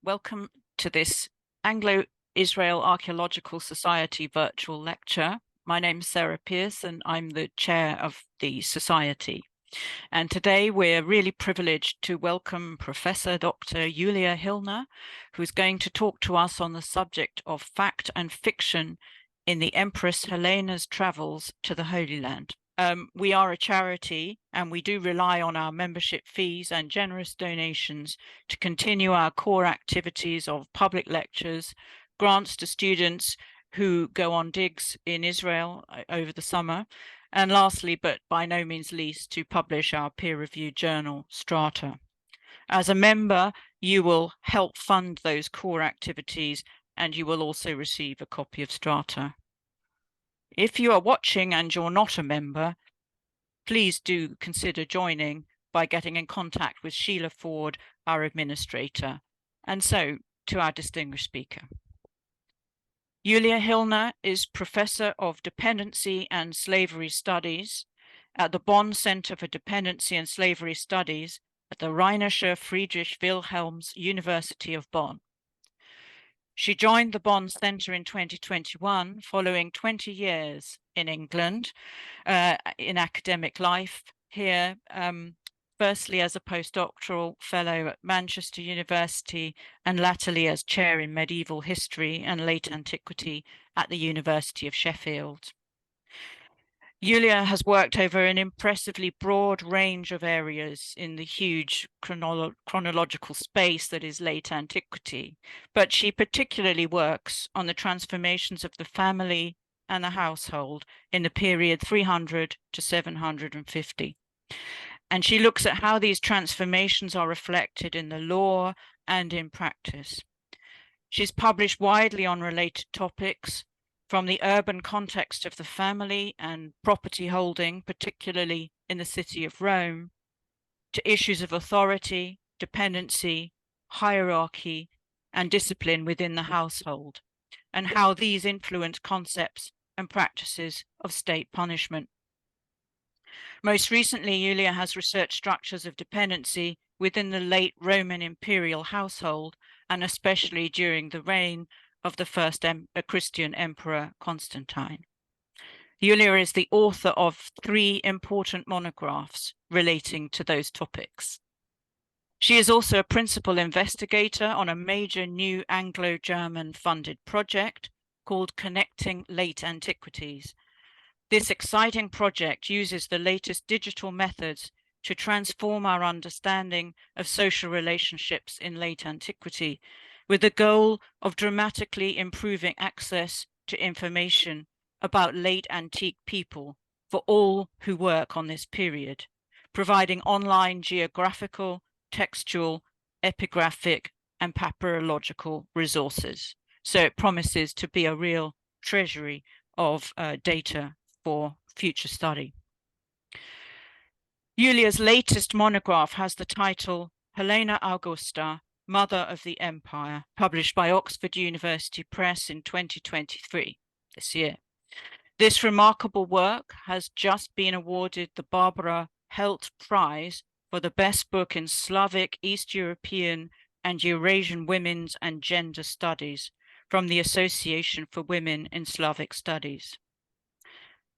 Welcome to this Anglo-Israel Archaeological Society virtual lecture. My name is Sarah Pearce and I'm the chair of the society. And today we're really privileged to welcome Professor Dr. Julia Hillner, who's going to talk to us on the subject of fact and fiction in the Empress Helena's travels to the Holy Land. We are a charity and we do rely on our membership fees and generous donations to continue our core activities of public lectures, grants to students who go on digs in Israel over the summer, and lastly, but by no means least, to publish our peer-reviewed journal, Strata. As a member, you will help fund those core activities and you will also receive a copy of Strata. If you are watching and you're not a member, please do consider joining by getting in contact with Sheila Ford, our administrator. And so, to our distinguished speaker. Julia Hillner is Professor of Dependency and Slavery Studies at the Bonn Center for Dependency and Slavery Studies at the Rheinische Friedrich Wilhelms University of Bonn. She joined the Bonn Center in 2021 following 20 years in England in academic life here, firstly as a postdoctoral fellow at Manchester University and latterly as chair in medieval history and late antiquity at the University of Sheffield. Julia has worked over an impressively broad range of areas in the huge chronological space that is late antiquity, but she particularly works on the transformations of the family and the household in the period 300 to 750. And she looks at how these transformations are reflected in the law and in practice. She's published widely on related topics, from the urban context of the family and property holding, particularly in the city of Rome, to issues of authority, dependency, hierarchy, and discipline within the household, and how these influence concepts and practices of state punishment. Most recently, Julia has researched structures of dependency within the late Roman imperial household, and especially during the reign of the first Christian emperor, Constantine. Julia is the author of 3 important monographs relating to those topics. She is also a principal investigator on a major new Anglo-German funded project called Connecting Late Antiquities. This exciting project uses the latest digital methods to transform our understanding of social relationships in late antiquity, with the goal of dramatically improving access to information about late antique people for all who work on this period, providing online geographical, textual, epigraphic, and papyrological resources. So it promises to be a real treasury of data for future study. Julia's latest monograph has the title Helena Augusta, Mother of the Empire, published by Oxford University Press in 2023, this year. This remarkable work has just been awarded the Barbara Helt Prize for the best book in Slavic, East European, and Eurasian Women's and Gender Studies from the Association for Women in Slavic Studies.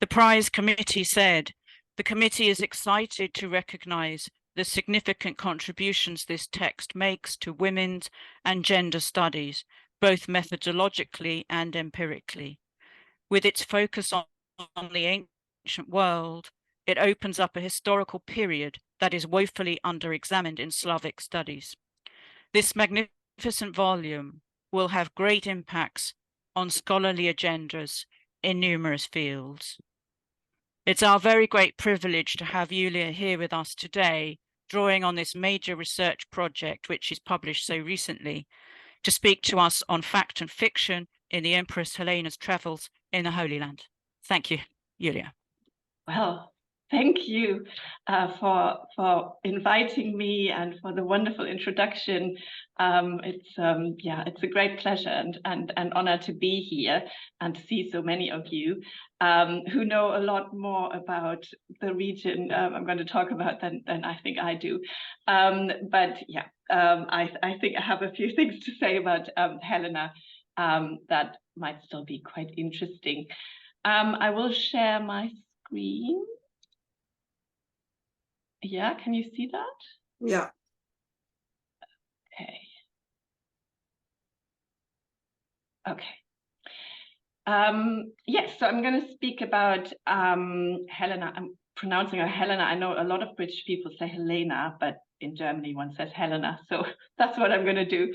The prize committee said, "The committee is excited to recognize the significant contributions this text makes to women's and gender studies, both methodologically and empirically. With its focus on the ancient world, it opens up a historical period that is woefully under-examined in Slavic studies. This magnificent volume will have great impacts on scholarly agendas in numerous fields." It's our very great privilege to have Julia here with us today, drawing on this major research project, which is published so recently, to speak to us on fact and fiction in the Empress Helena's travels in the Holy Land. Thank you, Julia. Well, Thank you for inviting me and for the wonderful introduction. It's a great pleasure and an honor to be here and to see so many of you who know a lot more about the region I'm going to talk about than I think I do. I think I have a few things to say about Helena that might still be quite interesting. I will share my screen. Yeah, can you see that? Yeah. Okay. Yes, so I'm going to speak about Helena. I'm pronouncing her Helena. I know a lot of British people say Helena, but in Germany one says Helena. So that's what I'm going to do.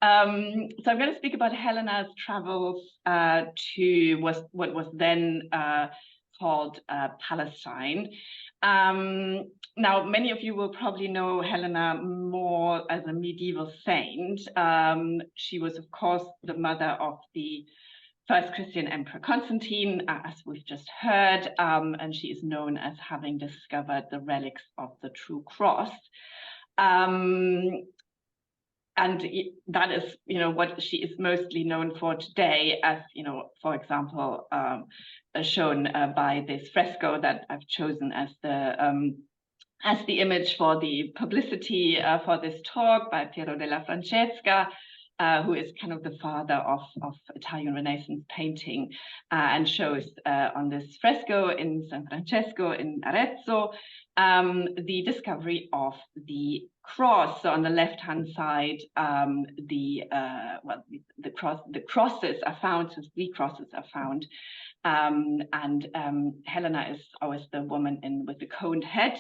So I'm going to speak about Helena's travels to what was then called Palestine. Now, many of you will probably know Helena more as a medieval saint. She was, of course, the mother of the first Christian emperor Constantine, as we've just heard, and she is known as having discovered the relics of the true cross. And that is, what she is mostly known for today, as, for example, shown by this fresco that I've chosen as the image for the publicity for this talk by Piero della Francesca, who is kind of the father of Italian Renaissance painting, and shows on this fresco in San Francesco in Arezzo the discovery of the cross. So on the left-hand side, the crosses are found, so 3 crosses are found. Helena is always the woman with the coned head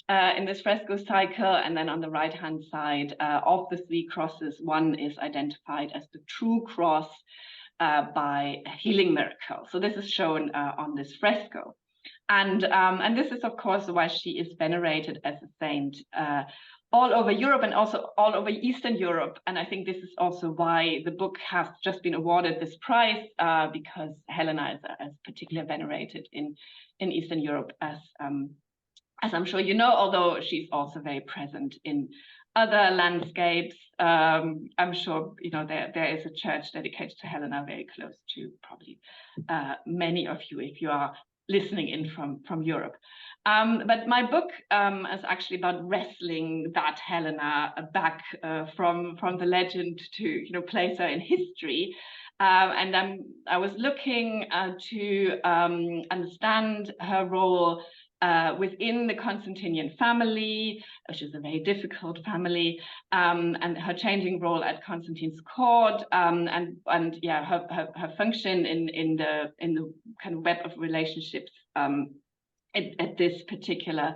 in this fresco cycle. And then on the right-hand side of the 3 crosses, one is identified as the true cross by a healing miracle. So this is shown on this fresco. And this is, of course, why she is venerated as a saint all over Europe and also all over Eastern Europe. And I think this is also why the book has just been awarded this prize, because Helena is particularly venerated in Eastern Europe, as I'm sure you know, although she's also very present in other landscapes. I'm sure there is a church dedicated to Helena very close to probably many of you if you are listening in from Europe. But my book is actually about wrestling that Helena back from the legend to place her in history. And I was looking to understand her role within the Constantinian family, which is a very difficult family, and her changing role at Constantine's court, and her function in the kind of web of relationships at this particular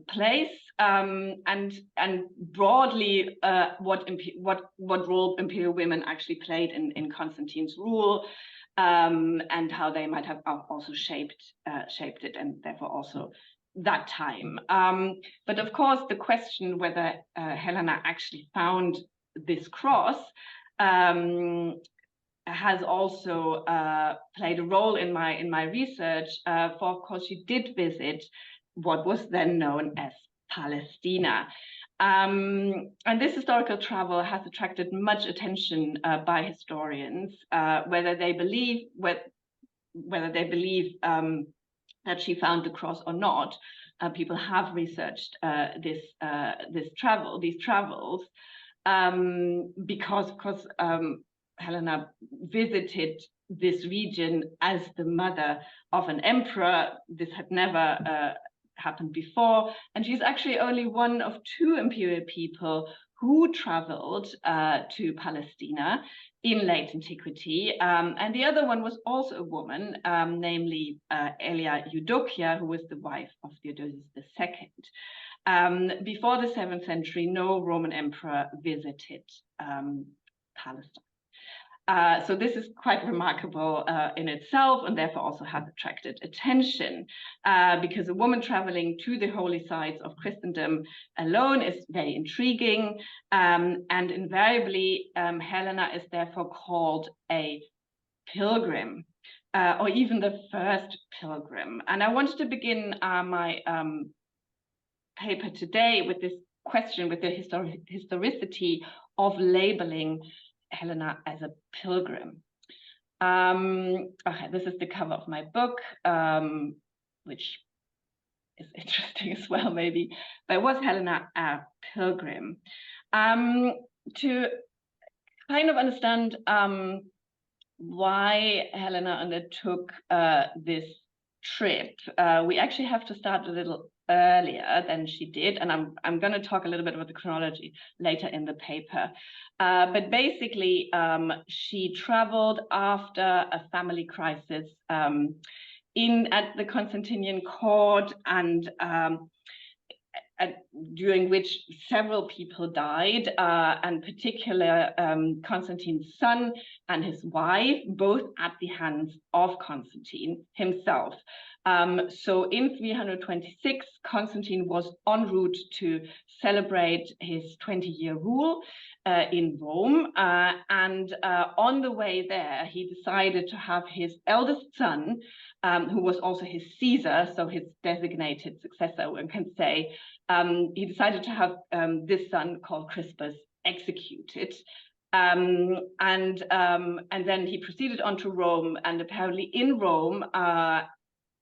place, and broadly what role imperial women actually played in Constantine's rule. And how they might have also shaped it, and therefore also that time. But of course, the question whether Helena actually found this cross has also played a role in my research. For of course, she did visit what was then known as Palestina. And this historical travel has attracted much attention by historians, whether they believe that she found the cross or not. People have researched these travels, because of course Helena visited this region as the mother of an emperor. This had never happened before, and she's actually only one of 2 imperial people who traveled to Palestina in late antiquity, and the other one was also a woman, namely Aelia Eudokia, who was the wife of Theodosius II. Before the 7th century, no Roman emperor visited Palestine. So this is quite remarkable in itself, and therefore also has attracted attention, because a woman traveling to the holy sites of Christendom alone is very intriguing, and invariably Helena is therefore called a pilgrim, or even the first pilgrim. And I wanted to begin my paper today with this question, with the historicity of labeling Helena as a pilgrim. Okay, this is the cover of my book, which is interesting as well, maybe. But was Helena a pilgrim? To kind of understand why Helena undertook this trip, we actually have to start a little earlier than she did, and I'm going to talk a little bit about the chronology later in the paper. But basically, she traveled after a family crisis at the Constantinian court, and during which several people died, and particularly Constantine's son and his wife, both at the hands of Constantine himself. So in 326, Constantine was en route to celebrate his 20-year rule in Rome. And on the way there, he decided to have his eldest son, who was also his Caesar, so his designated successor, one can say, he decided to have this son called Crispus executed. And then he proceeded on to Rome, and apparently in Rome,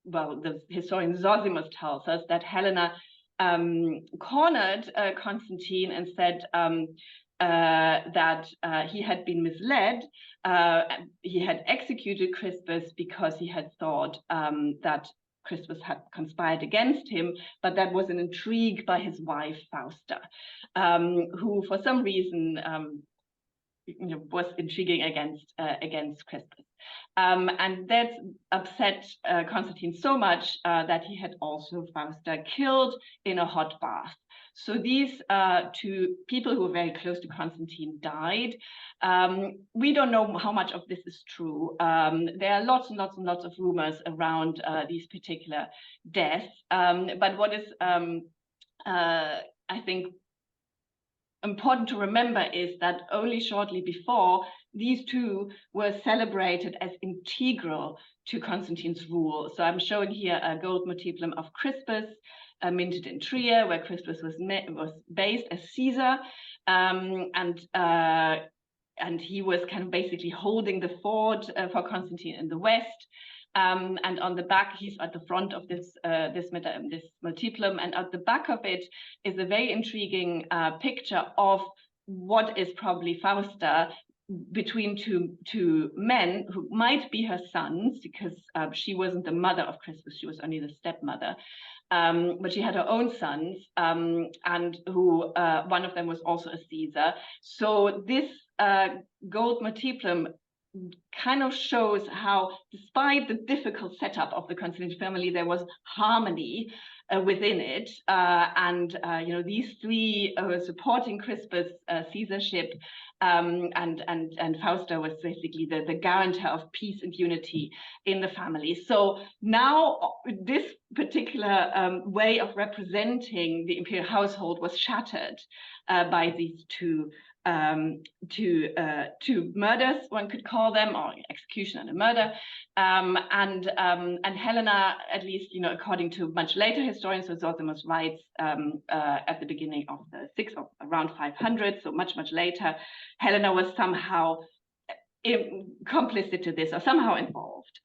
well, the historian Zosimus tells us that Helena cornered Constantine and said that he had been misled. He had executed Crispus because he had thought that Crispus had conspired against him, but that was an intrigue by his wife Fausta, who for some reason was intriguing against Crispus. And that upset Constantine so much that he had also Fausta killed in a hot bath. So these two people who were very close to Constantine died. We don't know how much of this is true. There are lots and lots and lots of rumors around these particular deaths. But what is, I think, important to remember is that only shortly before, these two were celebrated as integral to Constantine's rule. So I'm showing here a gold multiplum of Crispus, minted in Trier, where Crispus was based as Caesar, and he was kind of basically holding the fort for Constantine in the west. And on the back, he's at the front of this multiplum, and at the back of it is a very intriguing picture of what is probably Fausta between two men who might be her sons, because she wasn't the mother of Crispus, she was only the stepmother. But she had her own sons, and who one of them was also a Caesar. So this gold multiplum kind of shows how, despite the difficult setup of the Constantine family, there was harmony within it, and you know, these three were supporting Crispus' Caesarship, and Fausta was basically the guarantor of peace and unity in the family. So now this particular way of representing the imperial household was shattered by these two murders, one could call them, or execution and a murder. And Helena, at least, you know, according to much later historians, so Zosimus writes at the beginning of the around 500, so much later, Helena was somehow complicit to this, or somehow involved.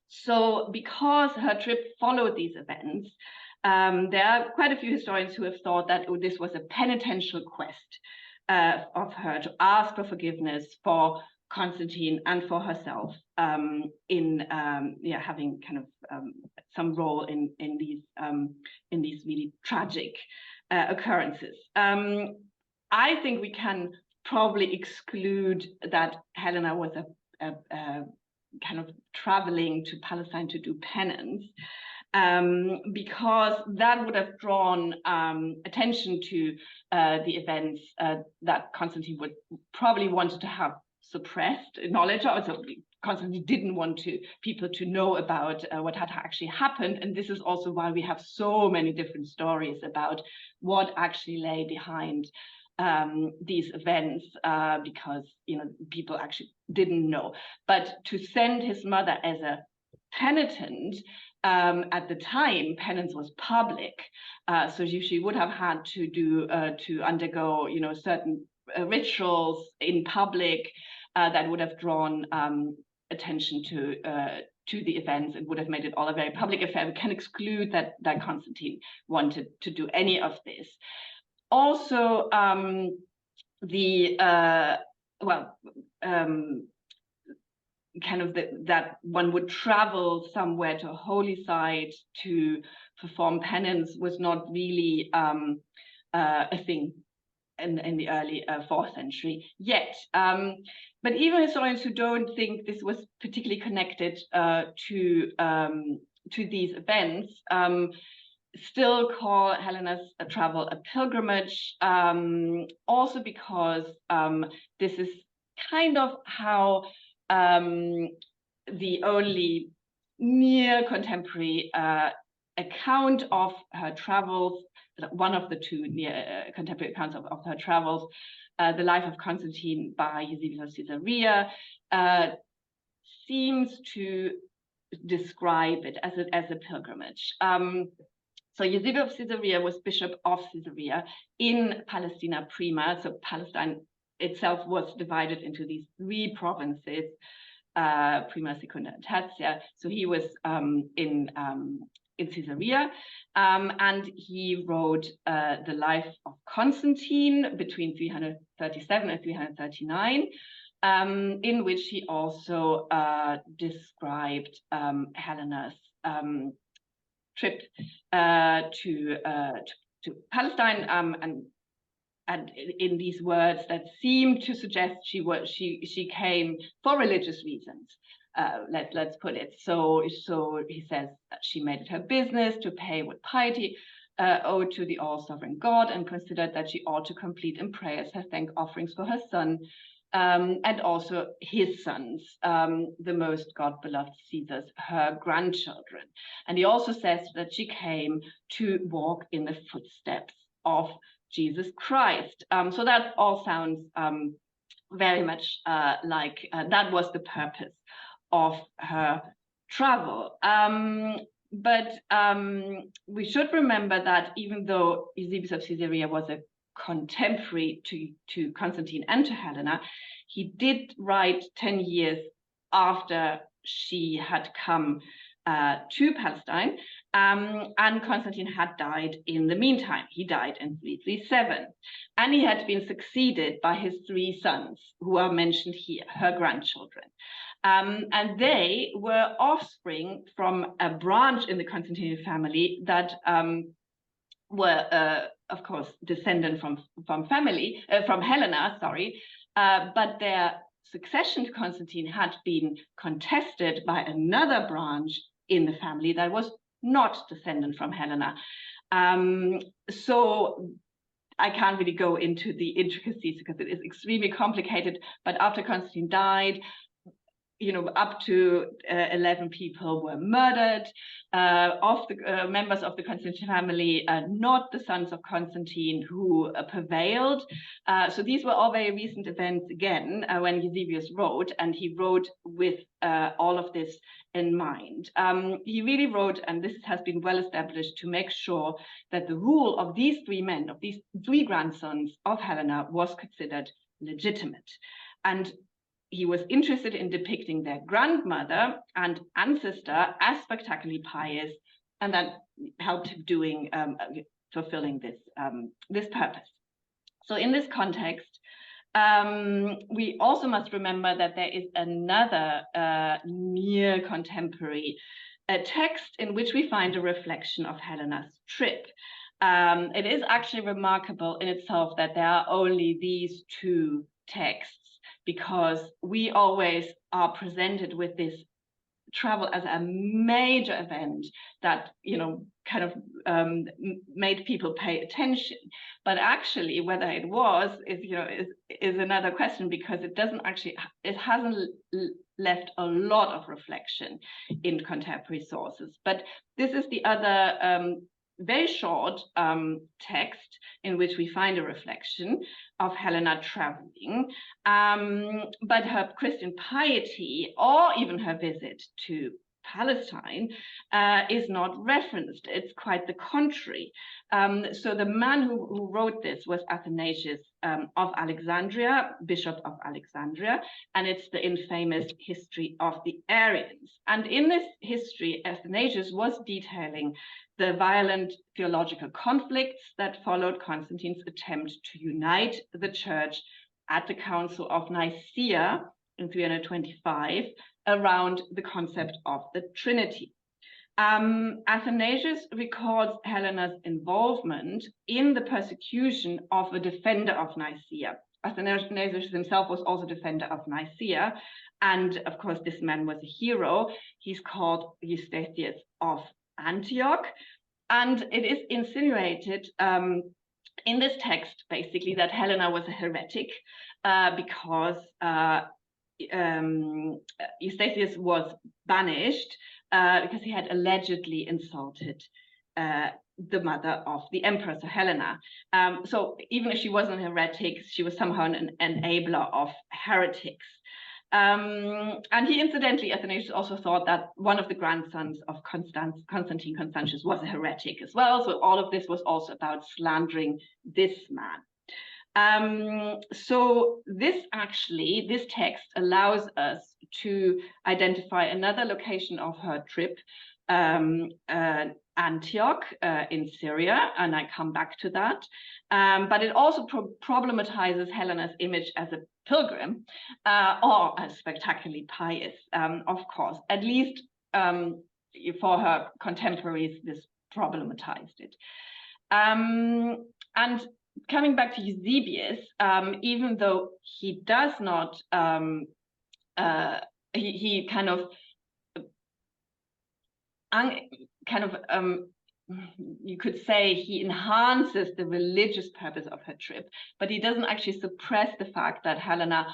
So because her trip followed these events, there are quite a few historians who have thought that this was a penitential quest of her to ask for forgiveness for Constantine and for herself, in having kind of some role in these really tragic occurrences. I think we can probably exclude that Helena was a kind of traveling to Palestine to do penance, because that would have drawn attention to the events that Constantine would probably want to have suppressed knowledge of. So Constantine didn't want people to know about what had actually happened. And this is also why we have so many different stories about what actually lay behind these events because people actually didn't know. But to send his mother as a penitent, at the time, penance was public, so she would have had to do to undergo certain rituals in public that would have drawn attention to the events. It would have made it all a very public affair. We can exclude that Constantine wanted to do any of this. Also, that one would travel somewhere to a holy site to perform penance was not really a thing in the early 4th century yet. But even historians who don't think this was particularly connected to these events still call Helena's travel a pilgrimage, also because this is kind of how the only near contemporary account of her travels, one of the two near contemporary accounts of her travels, the life of Constantine by Eusebius of Caesarea, seems to describe it as a pilgrimage. So Eusebius of Caesarea was bishop of Caesarea in Palestina Prima. So Palestine itself was divided into these 3 provinces, Prima, Secunda, and Tertia. So he was in Caesarea, and he wrote the life of Constantine between 337 and 339, in which he also described Helena's trip to Palestine, and in these words that seem to suggest she came for religious reasons. Let's put it so. He says that she made it her business to pay what piety owed to the all-sovereign God, and considered that she ought to complete in prayers her thank offerings for her son, and also his sons, the most God-beloved Caesars, her grandchildren. And he also says that she came to walk in the footsteps of Jesus Christ. So that all sounds very much like that was the purpose of her travel. But we should remember that even though Eusebius of Caesarea was a contemporary to Constantine and to Helena, he did write 10 years after she had come to Palestine, and Constantine had died in the meantime. He died in 337, and he had been succeeded by his 3 sons, who are mentioned here, her grandchildren. And they were offspring from a branch in the Constantinian family that were, of course, descendant from Helena, but their succession to Constantine had been contested by another branch in the family that was not descendant from Helena. So I can't really go into the intricacies because it is extremely complicated, but after Constantine died, up to 11 people were murdered of the members of the Constantine family, not the sons of Constantine, who prevailed. So these were all very recent events again when Eusebius wrote, and he wrote with all of this in mind. He really wrote, and this has been well established, to make sure that the rule of these 3 men, of these 3 grandsons of Helena, was considered legitimate. And he was interested in depicting their grandmother and ancestor as spectacularly pious, and that helped him fulfilling this purpose. So in this context, we also must remember that there is another near contemporary text in which we find a reflection of Helena's trip. It is actually remarkable in itself that there are only these 2 texts, because we always are presented with this travel as a major event that kind of made people pay attention. But actually, whether it was is another question, because it hasn't left a lot of reflection in contemporary sources. But this is the other very short text in which we find a reflection of Helena traveling, but her Christian piety or even her visit to Palestine is not referenced. It's quite the contrary. So the man who wrote this was Athanasius of Alexandria, Bishop of Alexandria, and it's the infamous History of the Arians. And in this history, Athanasius was detailing the violent theological conflicts that followed Constantine's attempt to unite the church at the Council of Nicaea in 325 around the concept of the Trinity. Athanasius records Helena's involvement in the persecution of a defender of Nicaea. Athanasius himself was also defender of Nicaea, and of course this man was a hero. He's called Eusebius of Antioch, and it is insinuated in this text basically that Helena was a heretic because Eusebius was banished because he had allegedly insulted the mother of the Empress Helena. So even if she wasn't a heretic, she was somehow an enabler of heretics. And he incidentally, Athanasius also thought that one of the grandsons of Constantine Constantius was a heretic as well. So all of this was also about slandering this man. So this text allows us to identify another location of her trip, Antioch in Syria, and I come back to that. But it also problematizes Helena's image as a pilgrim or as spectacularly pious, of course. At least for her contemporaries, this problematized it. And coming back to Eusebius, even though he does not, he kind of you could say he enhances the religious purpose of her trip, but he doesn't actually suppress the fact that Helena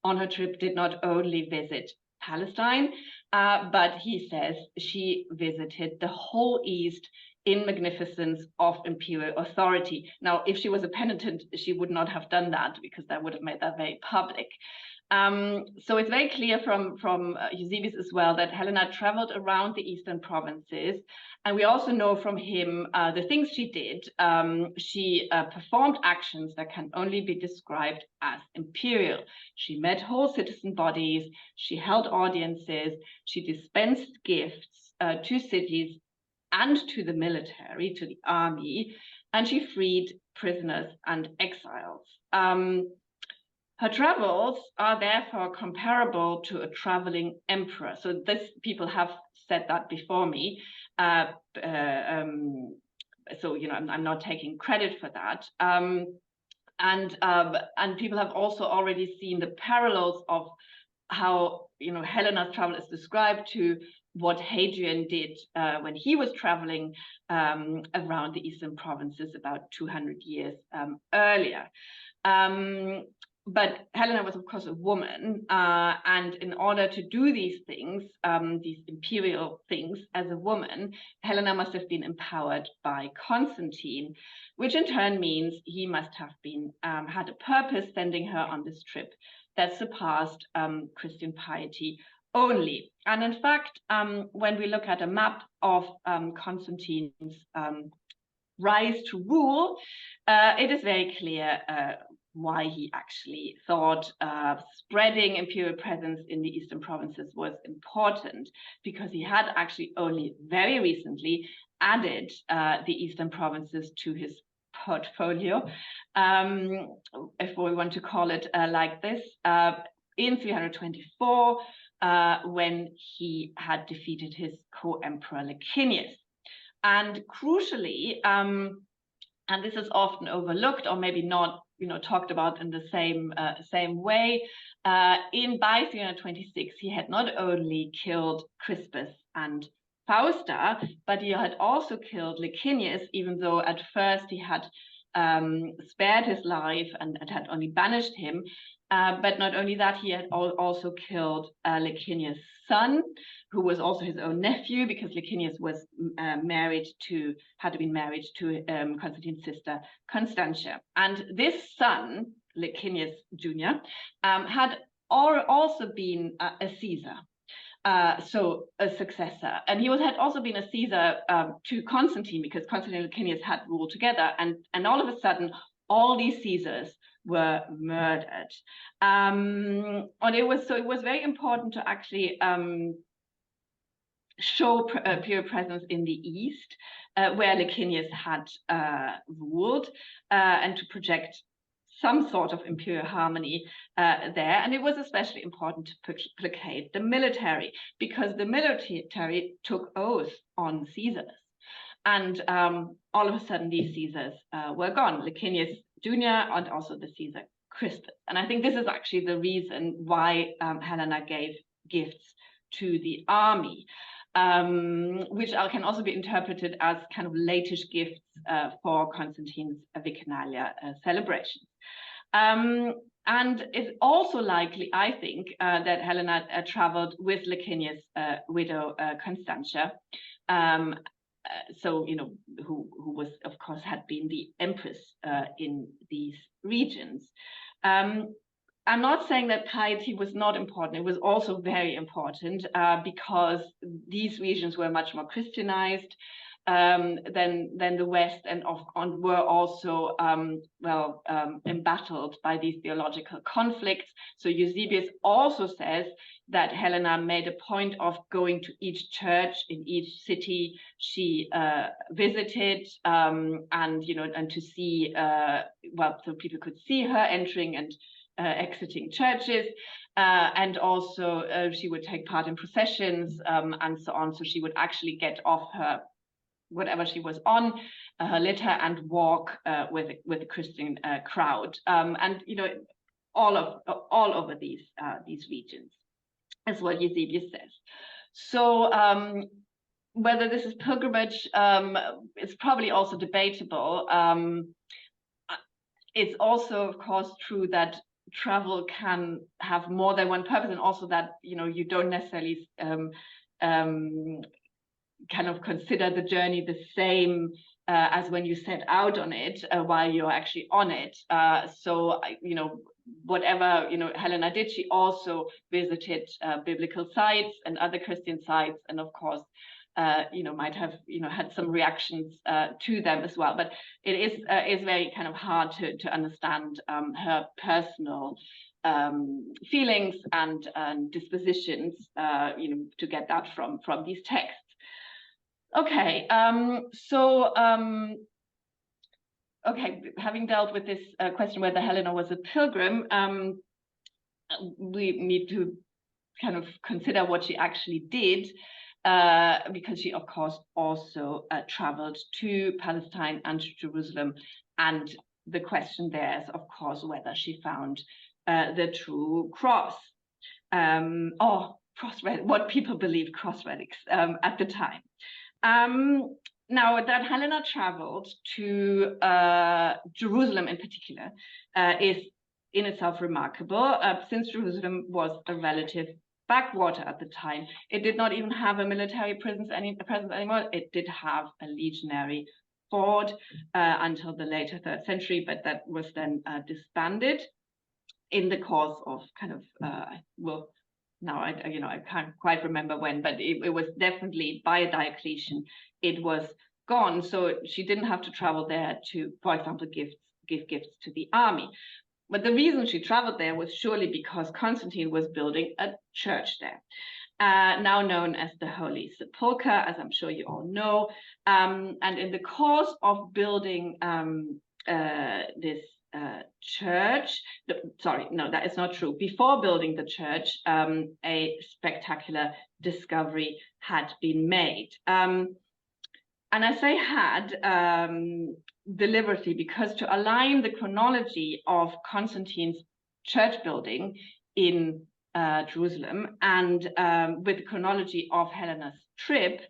on her trip did not only visit Palestine, but he says she visited the whole East in magnificence of imperial authority. Now, if she was a penitent, she would not have done that because that would have made that very public. So it's very clear from Eusebius as well that Helena traveled around the eastern provinces. And we also know from him the things she did. She performed actions that can only be described as imperial. She met whole citizen bodies, she held audiences, she dispensed gifts to cities and to the military, to the army, and she freed prisoners and exiles. Her travels are therefore comparable to a traveling emperor. So people have said that before me. So, I'm not taking credit for that. And people have also already seen the parallels of how, Helena's travel is described to what Hadrian did when he was traveling around the eastern provinces about 200 years earlier. But Helena was, of course, a woman, and in order to do these things, these imperial things as a woman, Helena must have been empowered by Constantine, which in turn means he must have been had a purpose sending her on this trip that surpassed Christian piety only. And in fact, when we look at a map of Constantine's rise to rule, it is very clear why he actually thought spreading imperial presence in the eastern provinces was important, because he had actually only very recently added the eastern provinces to his portfolio, if we want to call it like this, in 324, when he had defeated his co-emperor Licinius. And crucially, and this is often overlooked or maybe not talked about in the same way, by 326 he had not only killed Crispus and Fausta, but he had also killed Licinius, even though at first he had spared his life and had only banished him. But not only that, he had also killed Licinius' son, who was also his own nephew, because Licinius was had been married to Constantine's sister Constantia. And this son, Licinius Jr., had also been a Caesar. So a successor, and he had also been a Caesar to Constantine, because Constantine and Licinius had ruled together, and all of a sudden all these Caesars were murdered. And it was very important to actually show imperial presence in the east, where Licinius had ruled, and to project some sort of imperial harmony there. And it was especially important to placate the military, because the military took oath on Caesars. And all of a sudden, these Caesars were gone, Licinius Jr. and also the Caesar Crispus. And I think this is actually the reason why Helena gave gifts to the army, which can also be interpreted as kind of latish gifts for Constantine's Vicinalia celebrations. And it's also likely, I think, that Helena traveled with Licinius' widow Constantia, so, who was, of course, had been the empress in these regions. I'm not saying that piety was not important. It was also very important because these regions were much more Christianized than the West, and were also embattled by these theological conflicts. So Eusebius also says that Helena made a point of going to each church in each city she visited, and to see so people could see her entering and exiting churches, and also she would take part in processions and so on. So she would actually get off her whatever she was on, her litter, and walk with the Christian crowd, and all over these regions, is what Eusebius says. So whether this is pilgrimage is probably also debatable. It's also, of course, true that travel can have more than one purpose, and also that you don't necessarily kind of consider the journey the same as when you set out on it while you're actually on it. So whatever Helena did, she also visited biblical sites and other Christian sites, and of course might have had some reactions to them as well. But it is very kind of hard to understand her personal feelings and dispositions, to get that from these texts. Okay, okay, having dealt with this question whether Helena was a pilgrim, we need to kind of consider what she actually did, because she, of course, also traveled to Palestine and to Jerusalem. And the question there is, of course, whether she found the true cross, or what people believed cross relics at the time. Now, that Helena traveled to Jerusalem in particular is in itself remarkable, since Jerusalem was a relative backwater at the time. It did not even have a military presence anymore. It did have a legionary fort until the later 3rd century, but that was then disbanded in the course of kind of, now I can't quite remember when, but it was definitely by Diocletian, it was gone. So she didn't have to travel there to, for example, give gifts to the army. But the reason she traveled there was surely because Constantine was building a church there, now known as the Holy Sepulchre, as I'm sure you all know. And in the course of building this church, sorry, no, that is not true. Before building the church, a spectacular discovery had been made. And I say had deliberately, because to align the chronology of Constantine's church building in Jerusalem and with the chronology of Helena's trip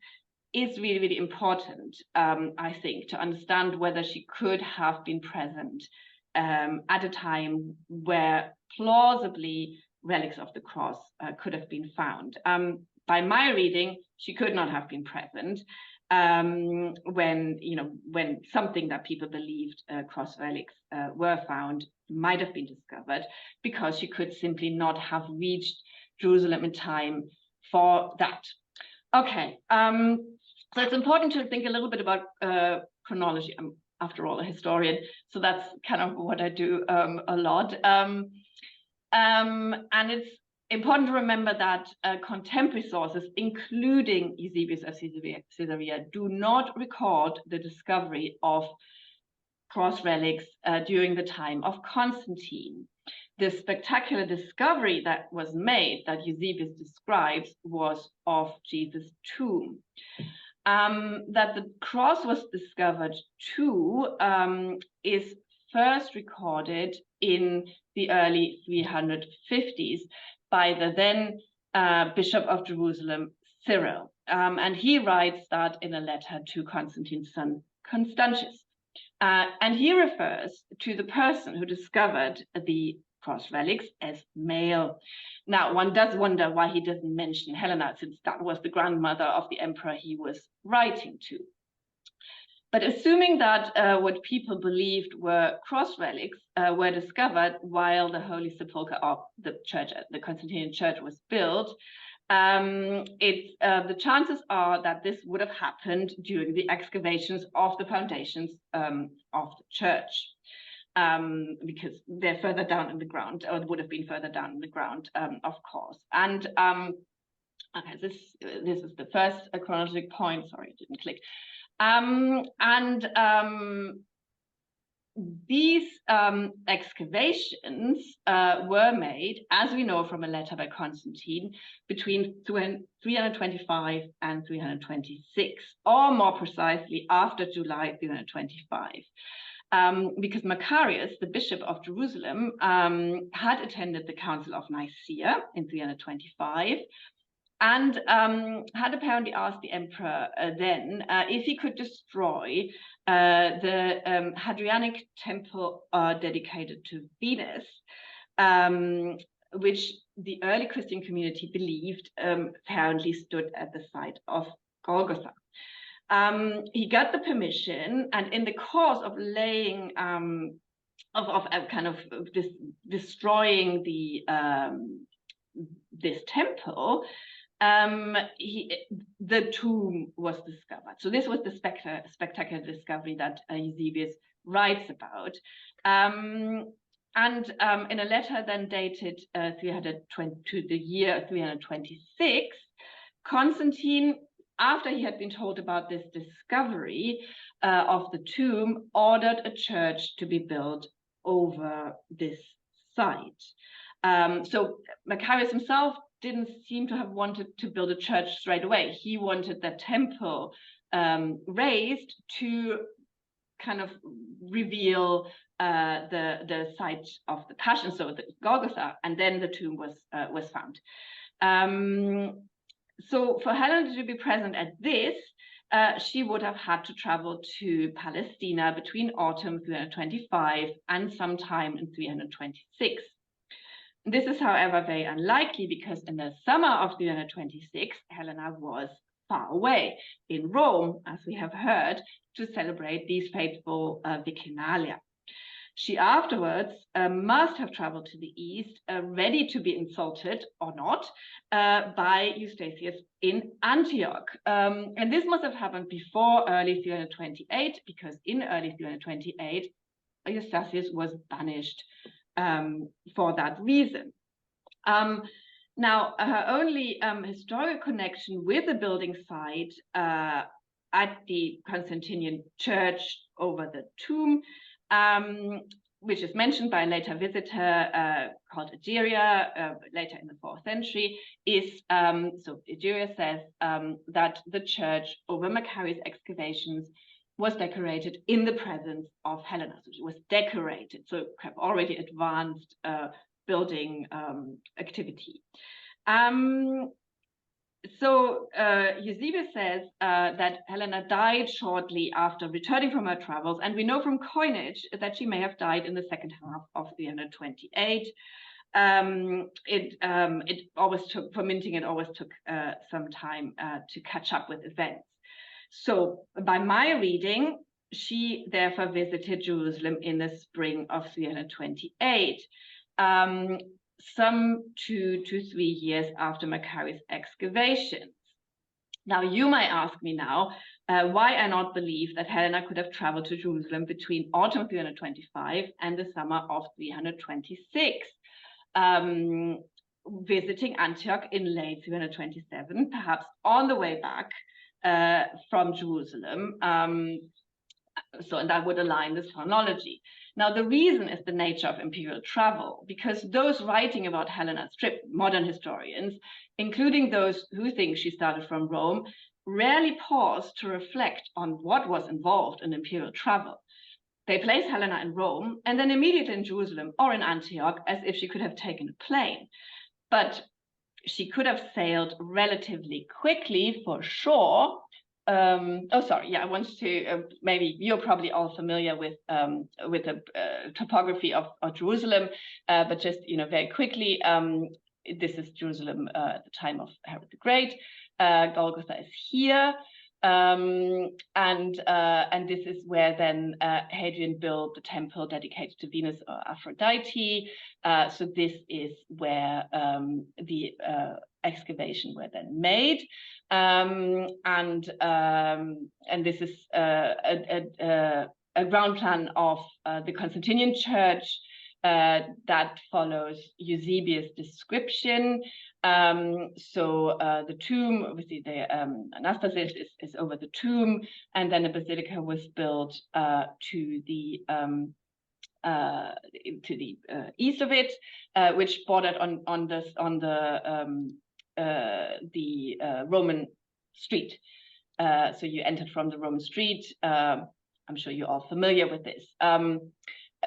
is really, really important, I think, to understand whether she could have been present at a time where plausibly relics of the cross could have been found. By my reading, she could not have been present when something that people believed cross relics were found might have been discovered, because she could simply not have reached Jerusalem in time for that. Okay, so it's important to think a little bit about chronology. I'm, after all, a historian, so that's kind of what I do a lot. And it's important to remember that contemporary sources, including Eusebius of Caesarea, do not record the discovery of cross relics during the time of Constantine. The spectacular discovery that was made, that Eusebius describes, was of Jesus' tomb. That the cross was discovered too is first recorded in the early 350s by the then Bishop of Jerusalem, Cyril. And he writes that in a letter to Constantine's son, Constantius. And he refers to the person who discovered the cross relics as male. Now, one does wonder why he doesn't mention Helena, since that was the grandmother of the emperor he was writing to. But assuming that what people believed were cross relics were discovered while the Holy Sepulchre of the church, the Constantinian church, was built, the chances are that this would have happened during the excavations of the foundations of the church, because they're further down in the ground, or would have been further down in the ground, of course. And okay, this is the first chronological point. Sorry, it didn't click. These excavations were made, as we know from a letter by Constantine, between 325 and 326, or more precisely after July 325. Because Macarius, the Bishop of Jerusalem, had attended the Council of Nicaea in 325, and had apparently asked the emperor then if he could destroy the Hadrianic temple dedicated to Venus, which the early Christian community believed apparently stood at the site of Golgotha. He got the permission, and in the course of laying destroying this temple, the tomb was discovered. So this was the spectacular discovery that Eusebius writes about. In a letter then dated to the year 326, Constantine, after he had been told about this discovery of the tomb, ordered a church to be built over this site. So Macarius himself didn't seem to have wanted to build a church straight away. He wanted the temple raised to kind of reveal the site of the Passion, so the Golgotha, and then the tomb was found. So for Helena to be present at this, she would have had to travel to Palestina between autumn 325 and sometime in 326. This is, however, very unlikely, because in the summer of 326, Helena was far away in Rome, as we have heard, to celebrate these fateful Vicinalia. She afterwards must have traveled to the east, ready to be insulted or not by Eustathius in Antioch. And this must have happened before early 328, because in early 328, Eustathius was banished for that reason. Now, her only historical connection with the building site at the Constantinian church over the tomb, which is mentioned by a later visitor called Egeria, later in the 4th century, is, so Egeria says that the church over Macarius' excavations was decorated in the presence of Helena. So she was decorated, so kind of already advanced building activity. So Eusebius says that Helena died shortly after returning from her travels, and we know from coinage that she may have died in the second half of 328. It always took, for minting, it always took some time to catch up with events. So by my reading, she therefore visited Jerusalem in the spring of 328. Some 2 to 3 years after Macarius' excavations. Now, you might ask me now why I not believe that Helena could have traveled to Jerusalem between autumn 325 and the summer of 326, visiting Antioch in late 327, perhaps on the way back from Jerusalem. And that would align this chronology. Now, the reason is the nature of imperial travel, because those writing about Helena's trip, modern historians, including those who think she started from Rome, rarely pause to reflect on what was involved in imperial travel. They place Helena in Rome and then immediately in Jerusalem or in Antioch as if she could have taken a plane. But she could have sailed relatively quickly for sure. I want to, maybe you're probably all familiar with the topography of Jerusalem, but just, very quickly, this is Jerusalem at the time of Herod the Great. Golgotha is here. And this is where then Hadrian built the temple dedicated to Venus or Aphrodite. So this is where the excavation were then made. And this is a ground plan of the Constantinian Church that follows Eusebius' description. The tomb, obviously the anastasis is over the tomb, and then a basilica was built to the east of it, which bordered on the Roman street. So you entered from the Roman street. I'm sure you're all familiar with this.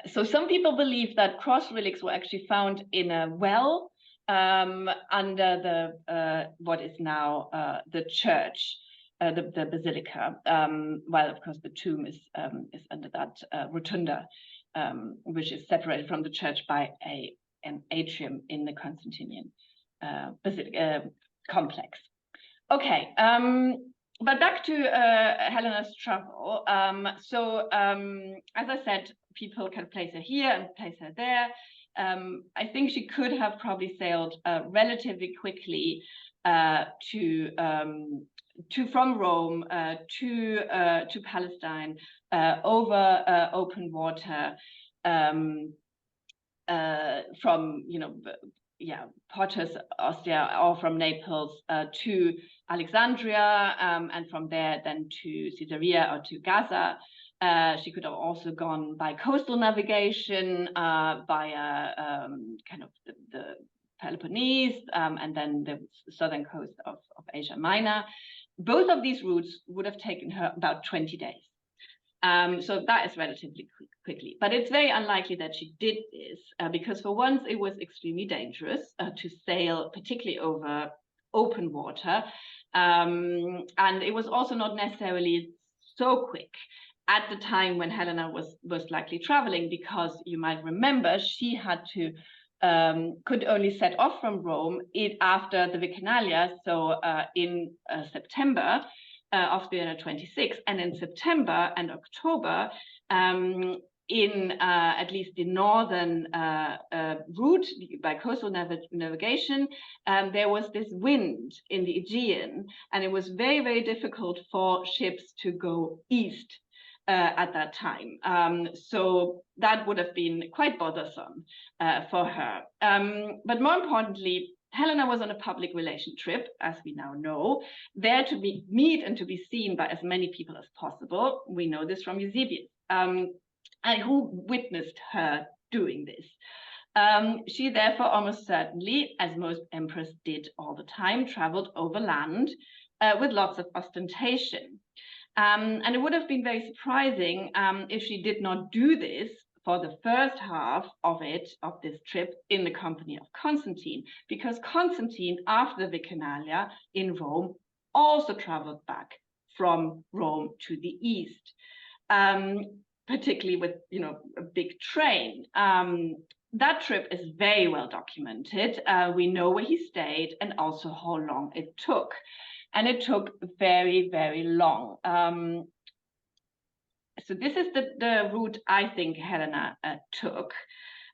So some people believe that cross relics were actually found in a well under the what is now the church, the basilica, while of course the tomb is under that rotunda, which is separated from the church by an atrium in the Constantinian basilica complex. Okay, but back to Helena's travel. As I said, people can place her here and place her there. I think she could have probably sailed relatively quickly from Rome to Palestine over open water from Portus, Ostia, or from Naples to Alexandria, and from there then to Caesarea or to Gaza. She could have also gone by coastal navigation via kind of the Peloponnese and then the southern coast of Asia Minor. Both of these routes would have taken her about 20 days. So that is relatively quickly, but it's very unlikely that she did this because for once it was extremely dangerous to sail, particularly over open water. And it was also not necessarily so quick at the time when Helena was most likely traveling, because you might remember she had to could only set off from Rome after the Vicinalia, so in September of 326, and in September and October, in at least the northern route by coastal navigation, there was this wind in the Aegean, and it was very, very difficult for ships to go east at that time. So that would have been quite bothersome for her. But more importantly, Helena was on a public relation trip, as we now know, there to meet and to be seen by as many people as possible. We know this from Eusebius. And who witnessed her doing this? She therefore almost certainly, as most emperors did all the time, traveled overland with lots of ostentation. And it would have been very surprising if she did not do this for the first half of this trip, in the company of Constantine, because Constantine, after the Vicinalia in Rome, also traveled back from Rome to the east, particularly with a big train. That trip is very well documented. We know where he stayed and also how long it took. And it took very, very long. So this is the route I think Helena took.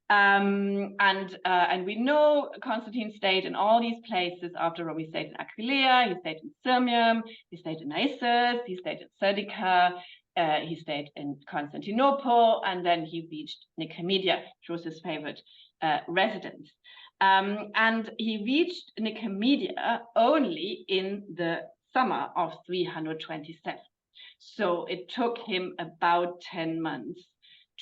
And we know Constantine stayed in all these places after Rome. He stayed in Aquileia, he stayed in Sirmium, he stayed in Naissus, he stayed in Serdica, he stayed in Constantinople, and then he reached Nicomedia, which was his favorite residence. And he reached Nicomedia only in the summer of 327. So it took him about 10 months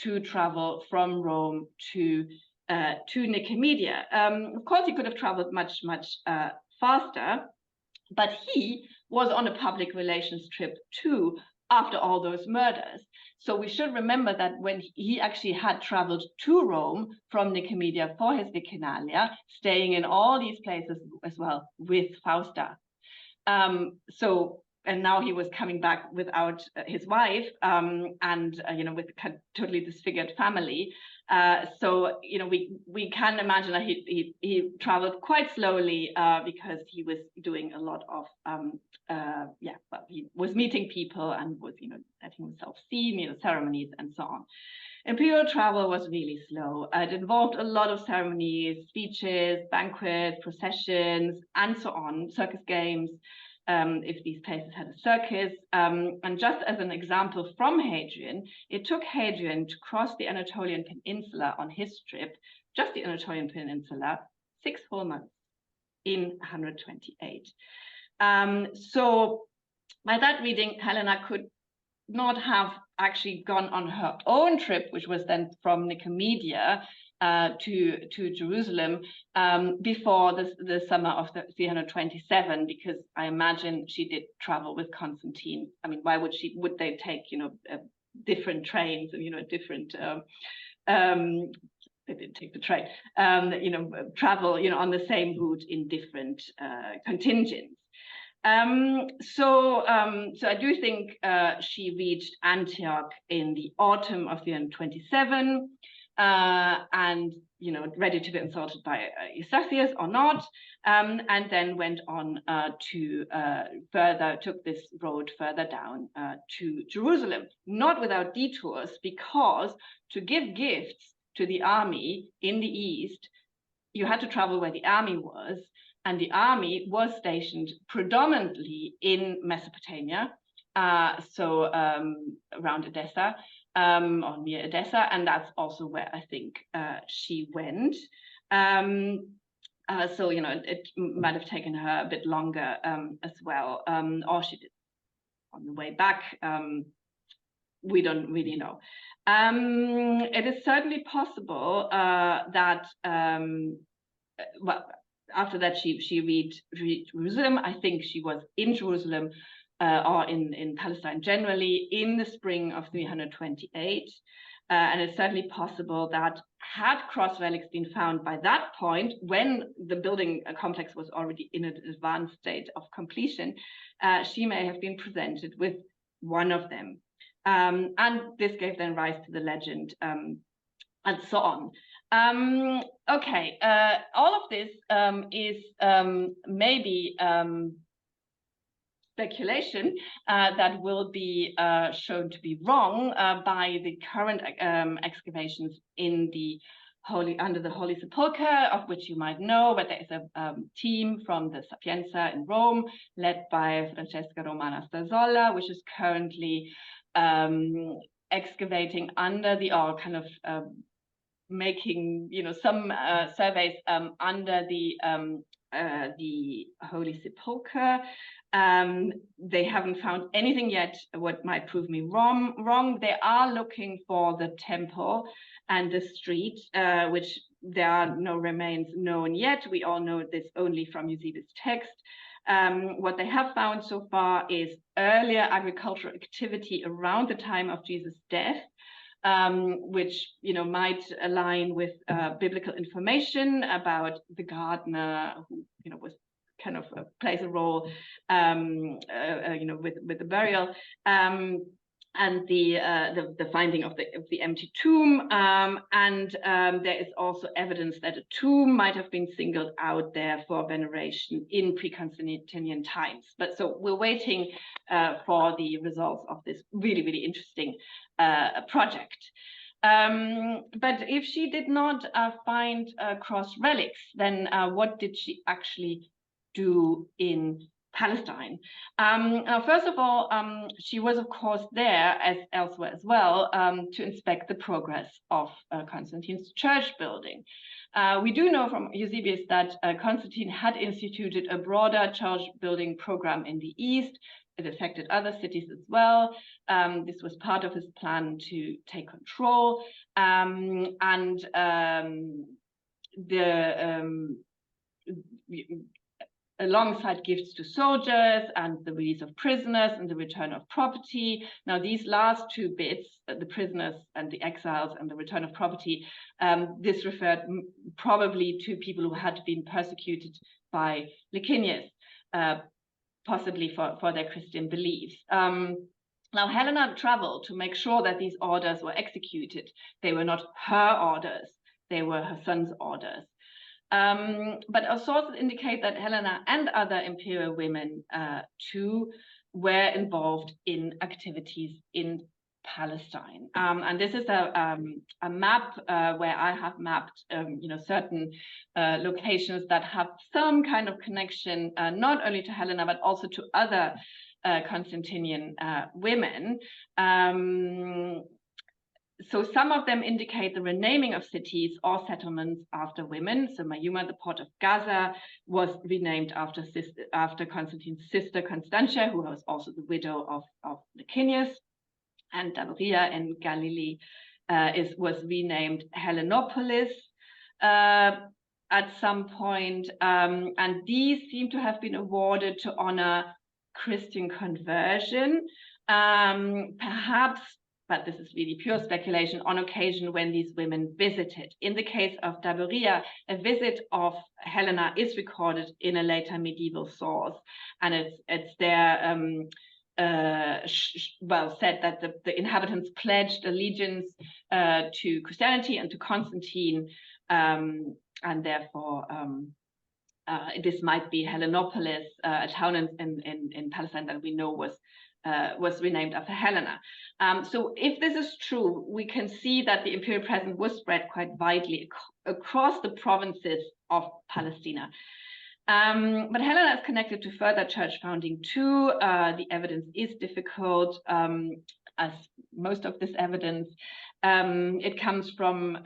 to travel from Rome to Nicomedia. Of course, he could have traveled much, much faster, but he was on a public relations trip too after all those murders. So we should remember that when he actually had traveled to Rome from Nicomedia for his Vicinalia, staying in all these places as well with Fausta. And now he was coming back without his wife, and with a totally disfigured family. So we can imagine that he traveled quite slowly because he was doing a lot of he was meeting people and was letting himself see ceremonies and so on. Imperial travel was really slow. It involved a lot of ceremonies, speeches, banquets, processions, and so on, circus games. If these places had a circus. And just as an example from Hadrian, it took Hadrian to cross the Anatolian Peninsula on his trip, just the Anatolian Peninsula, 6 whole months in 128. So by that reading, Helena could not have actually gone on her own trip, which was then from Nicomedia to Jerusalem before the summer of 327, because I imagine she did travel with Constantine. I mean, why would they take different trains and different they didn't take the train travel on the same route in different contingents. So I do think she reached Antioch in the autumn of 327. And ready to be insulted by Eusebius or not, and then went on took this road further down to Jerusalem, not without detours, because to give gifts to the army in the east, you had to travel where the army was, and the army was stationed predominantly in Mesopotamia, so around Edessa. Or near Edessa, and that's also where I think she went. So it might have taken her a bit longer as well, or she did on the way back. We don't really know. It is certainly possible that after that she reached Jerusalem. I think she was in Jerusalem. Or in Palestine generally, in the spring of 328. And it's certainly possible that had cross relics been found by that point, when the building complex was already in an advanced state of completion, she may have been presented with one of them. And this gave then rise to the legend and so on. Okay, all of this is maybe speculation that will be shown to be wrong by the current excavations in the under the Holy Sepulchre, of which you might know, but there is a team from the Sapienza in Rome, led by Francesca Romana Stasolla, which is currently excavating under the, or kind of making some surveys under the Holy Sepulchre. They haven't found anything yet what might prove me wrong. They are looking for the temple and the street, which there are no remains known yet. We all know this only from Eusebius' text. What they have found so far is earlier agricultural activity around the time of Jesus' death, which might align with biblical information about the gardener who was kind of plays a role with the burial, and the finding of the empty tomb, and there is also evidence that a tomb might have been singled out there for veneration in pre-Constantinian times. But so we're waiting for the results of this really, really interesting project. But if she did not find cross relics, then what did she actually do in Palestine? First of all, she was, of course, there, as elsewhere as well, to inspect the progress of Constantine's church building. We do know from Eusebius that Constantine had instituted a broader church building program in the East. It affected other cities as well. This was part of his plan to take control. Alongside gifts to soldiers and the release of prisoners and the return of property. Now, these last two bits, the prisoners and the exiles and the return of property, this referred probably to people who had been persecuted by Licinius, possibly for their Christian beliefs. Now, Helena traveled to make sure that these orders were executed. They were not her orders, they were her son's orders. But our sources indicate that Helena and other imperial women too were involved in activities in Palestine. And this is a map where I have mapped certain locations that have some kind of connection not only to Helena but also to other Constantinian women. So some of them indicate the renaming of cities or settlements after women. So Mayuma, the port of Gaza, was renamed after Constantine's sister Constantia, who was also the widow of Licinius. And Daberia in Galilee was renamed Helenopolis at some point. And these seem to have been awarded to honor Christian conversion, perhaps, but this is really pure speculation, on occasion when these women visited. In the case of Daberia, a visit of Helena is recorded in a later medieval source, and it's there said that the inhabitants pledged allegiance to Christianity and to Constantine, and therefore this might be Helenopolis, a town in Palestine that we know was renamed after Helena. So if this is true, we can see that the imperial presence was spread quite widely across the provinces of Palestina. But Helena is connected to further church founding too. The evidence is difficult, as most of this evidence. It comes from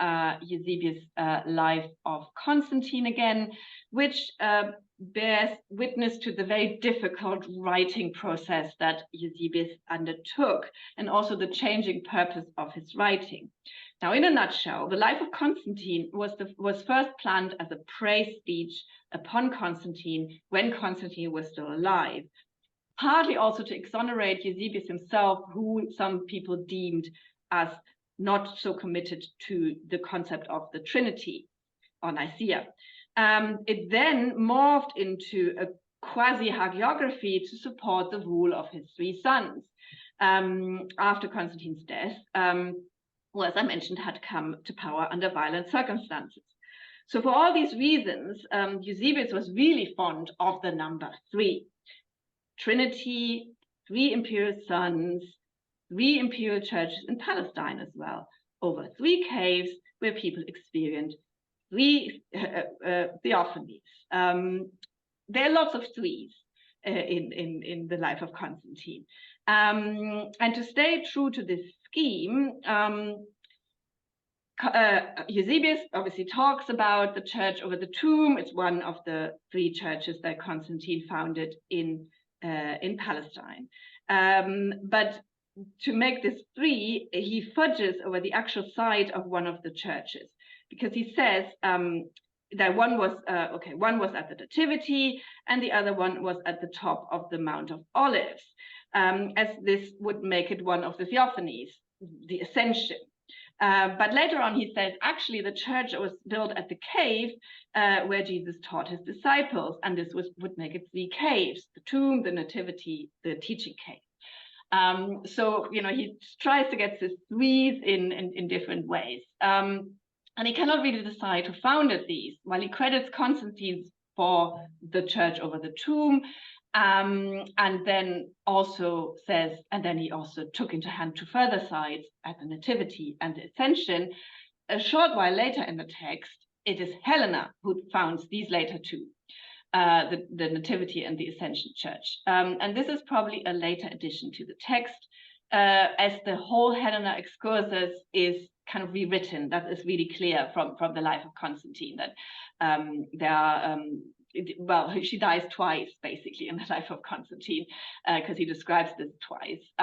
Eusebius' Life of Constantine again, which bears witness to the very difficult writing process that Eusebius undertook, and also the changing purpose of his writing. Now, in a nutshell, the Life of Constantine was first planned as a praise speech upon Constantine when Constantine was still alive, partly also to exonerate Eusebius himself, who some people deemed as not so committed to the concept of the Trinity or Nicaea. It then morphed into a quasi-hagiography to support the rule of his three sons after Constantine's death, who, as I mentioned, had come to power under violent circumstances. So for all these reasons, Eusebius was really fond of the number 3. Trinity, 3 imperial sons, 3 imperial churches in Palestine as well, over 3 caves where people experienced 3 theophanies. There are lots of 3s in the life of Constantine. And to stay true to this scheme, Eusebius obviously talks about the church over the tomb. It's one of the 3 churches that Constantine founded in Palestine. But to make this 3, he fudges over the actual site of one of the churches, because he says that one was at the Nativity and the other one was at the top of the Mount of Olives, as this would make it one of the theophanies, the Ascension. But later on, he says, actually, the church was built at the cave where Jesus taught his disciples. And this would make it 3 caves: the tomb, the nativity, the teaching cave. So, he tries to get this 3 in different ways. And he cannot really decide who founded these. While he credits Constantine for the church over the tomb, and then also says, and then he also took into hand 2 further sites at the Nativity and the Ascension. A short while later in the text, it is Helena who founds these later 2, the Nativity and the Ascension Church. And this is probably a later addition to the text, as the whole Helena excursus is kind of rewritten. That is really clear from the life of Constantine, that there are she dies twice, basically, in the life of Constantine, because he describes this twice.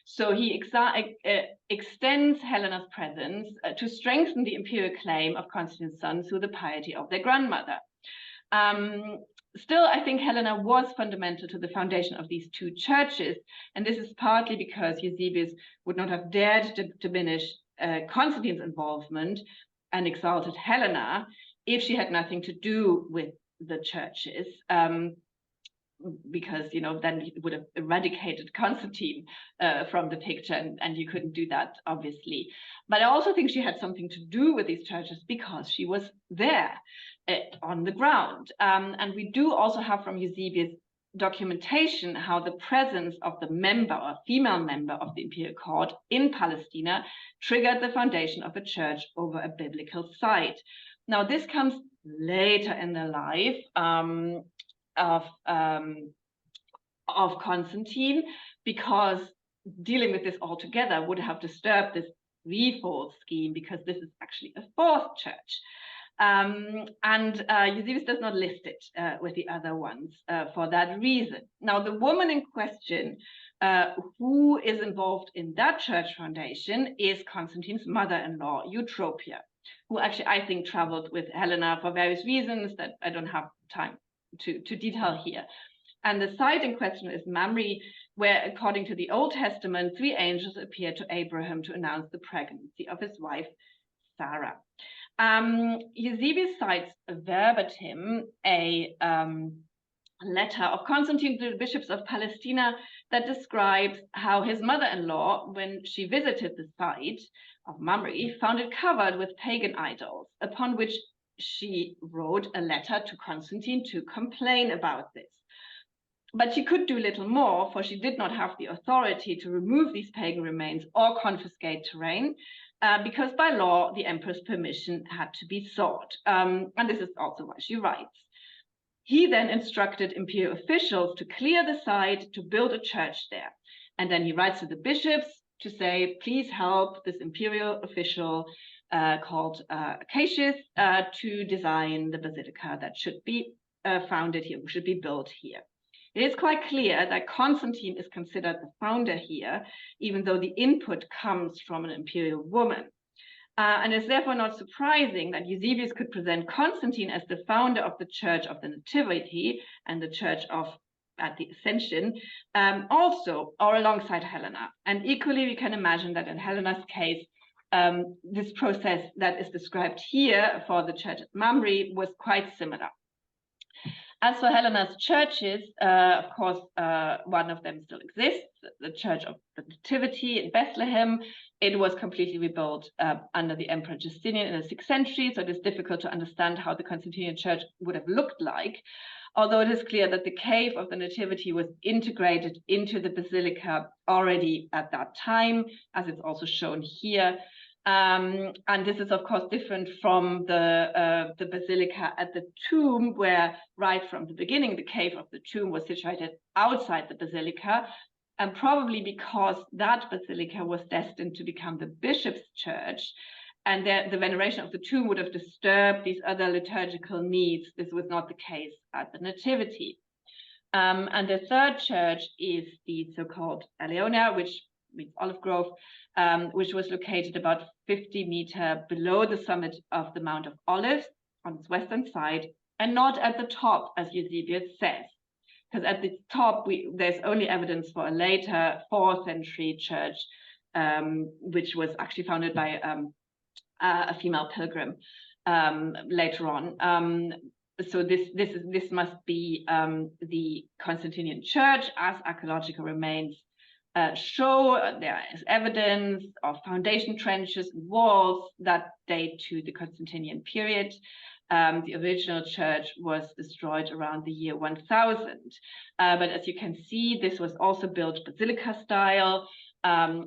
So he extends Helena's presence to strengthen the imperial claim of Constantine's sons through the piety of their grandmother. Still, I think Helena was fundamental to the foundation of these 2 churches, and this is partly because Eusebius would not have dared to diminish Constantine's involvement and exalted Helena if she had nothing to do with the churches, because then he would have eradicated Constantine from the picture, and you couldn't do that, obviously. But I also think she had something to do with these churches because she was there on the ground. And we do also have from Eusebius documentation how the presence of the member or female member of the imperial court in Palestina triggered the foundation of a church over a biblical site. Now, this comes later in the life of Constantine, because dealing with this altogether would have disturbed this 3-fold scheme, because this is actually a 4th church. And Eusebius does not list it with the other ones for that reason. Now, the woman in question who is involved in that church foundation is Constantine's mother-in-law, Eutropia, who actually, I think, traveled with Helena for various reasons that I don't have time to detail here. And the site in question is Mamre, where, according to the Old Testament, 3 angels appeared to Abraham to announce the pregnancy of his wife, Sarah. Eusebius cites verbatim a letter of Constantine to the bishops of Palestina that describes how his mother-in-law, when she visited the site of Mamre, found it covered with pagan idols, upon which she wrote a letter to Constantine to complain about this. But she could do little more, for she did not have the authority to remove these pagan remains or confiscate terrain, because by law, the emperor's permission had to be sought. And this is also why she writes. He then instructed imperial officials to clear the site to build a church there. And then he writes to the bishops to say, please help this imperial official called Cassius to design the basilica that should be founded here, should be built here. It is quite clear that Constantine is considered the founder here, even though the input comes from an imperial woman. And it's therefore not surprising that Eusebius could present Constantine as the founder of the Church of the Nativity and the Church of at the Ascension, also, or alongside Helena. And equally, we can imagine that in Helena's case, this process that is described here for the church at Mamre was quite similar. As for Helena's churches, of course, one of them still exists, the Church of the Nativity in Bethlehem. It was completely rebuilt under the Emperor Justinian in the 6th century, so it is difficult to understand how the Constantinian church would have looked like, although it is clear that the cave of the Nativity was integrated into the basilica already at that time, as it's also shown here. And this is, of course, different from the basilica at the tomb, where right from the beginning, the cave of the tomb was situated outside the basilica, and probably because that basilica was destined to become the bishop's church, and the veneration of the tomb would have disturbed these other liturgical needs. This was not the case at the Nativity. And the 3rd church is the so-called Eleona, which means olive grove, which was located about 50 meters below the summit of the Mount of Olives on its western side, and not at the top, as Eusebius says. Because at the top, there's only evidence for a later 4th century church which was actually founded by a female pilgrim later on. So this must be the Constantinian Church, as archaeological remains show. There is evidence of foundation trenches and walls that date to the Constantinian period. The original church was destroyed around the year 1000. But as you can see, this was also built basilica style,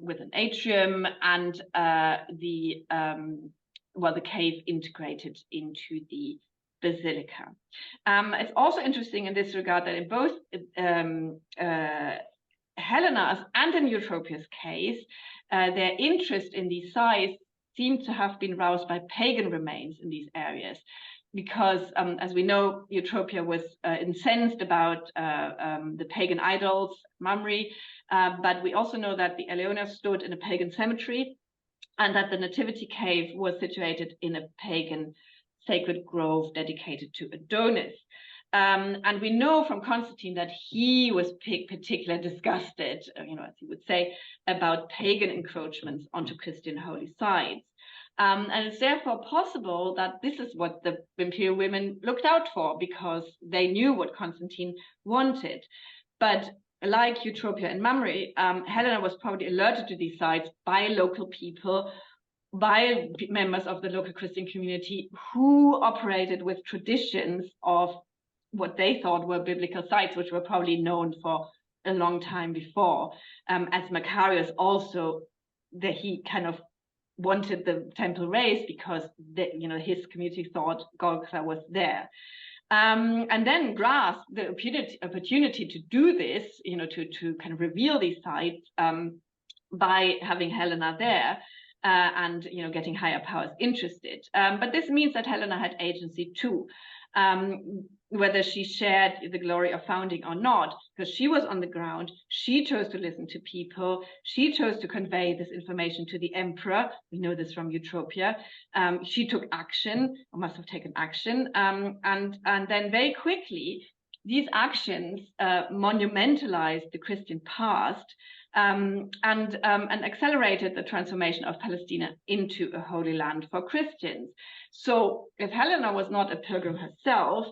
with an atrium and the cave integrated into the basilica. It's also interesting in this regard that in both Helena's and in Eutropia's case, their interest in these sites seemed to have been roused by pagan remains in these areas, because as we know, Eutropia was incensed about the pagan idols, Mamre, but we also know that the Eleona stood in a pagan cemetery, and that the Nativity Cave was situated in a pagan sacred grove dedicated to Adonis. And we know from Constantine that he was particularly disgusted, as he would say, about pagan encroachments onto Christian holy sites. And it's therefore possible that this is what the imperial women looked out for, because they knew what Constantine wanted. But like Eutropia and Mamre, Helena was probably alerted to these sites by local people, by members of the local Christian community who operated with traditions of what they thought were biblical sites, which were probably known for a long time before. As Macarius also, that he kind of wanted the temple raised because his community thought Golgotha was there. And then grasped the opportunity to do this, to kind of reveal these sites by having Helena there. And getting higher powers interested. But this means that Helena had agency too, whether she shared the glory of founding or not, because she was on the ground. She chose to listen to people. She chose to convey this information to the emperor. We know this from Eutropia. She took action, or must have taken action, and then very quickly these actions monumentalized the Christian past. And accelerated the transformation of Palestine into a holy land for Christians. So if Helena was not a pilgrim herself,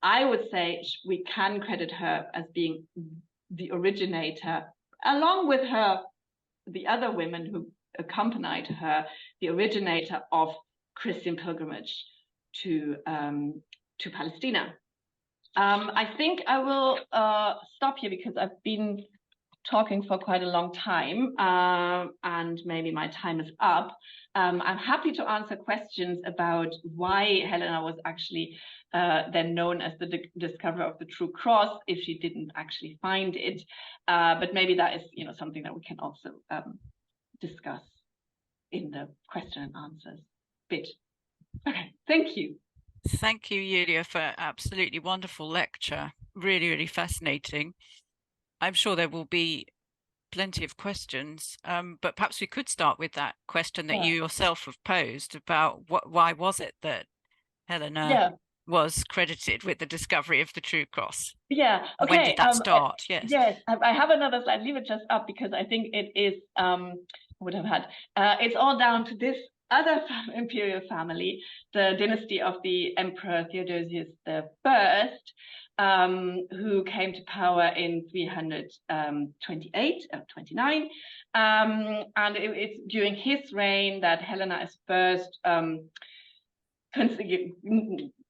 I would say we can credit her as being the originator, along with the other women who accompanied her, the originator of Christian pilgrimage to Palestine. I think I will stop here because I've been talking for quite a long time, and maybe my time is up. I'm happy to answer questions about why Helena was actually then known as the discoverer of the true cross if she didn't actually find it. But maybe that is something that we can also discuss in the question and answers bit. Okay, thank you. Thank you, Yulia, for an absolutely wonderful lecture. Really, really fascinating. I'm sure there will be plenty of questions, but perhaps we could start with that question that you yourself have posed about why was it that Helena was credited with the discovery of the true cross? Yeah. Okay. When did that start? Yes. Yes. I have another slide. Leave it just up because I think it is would have had. It's all down to this other imperial family, the dynasty of the Emperor Theodosius I. Who came to power in 329, and it's during his reign that Helena is first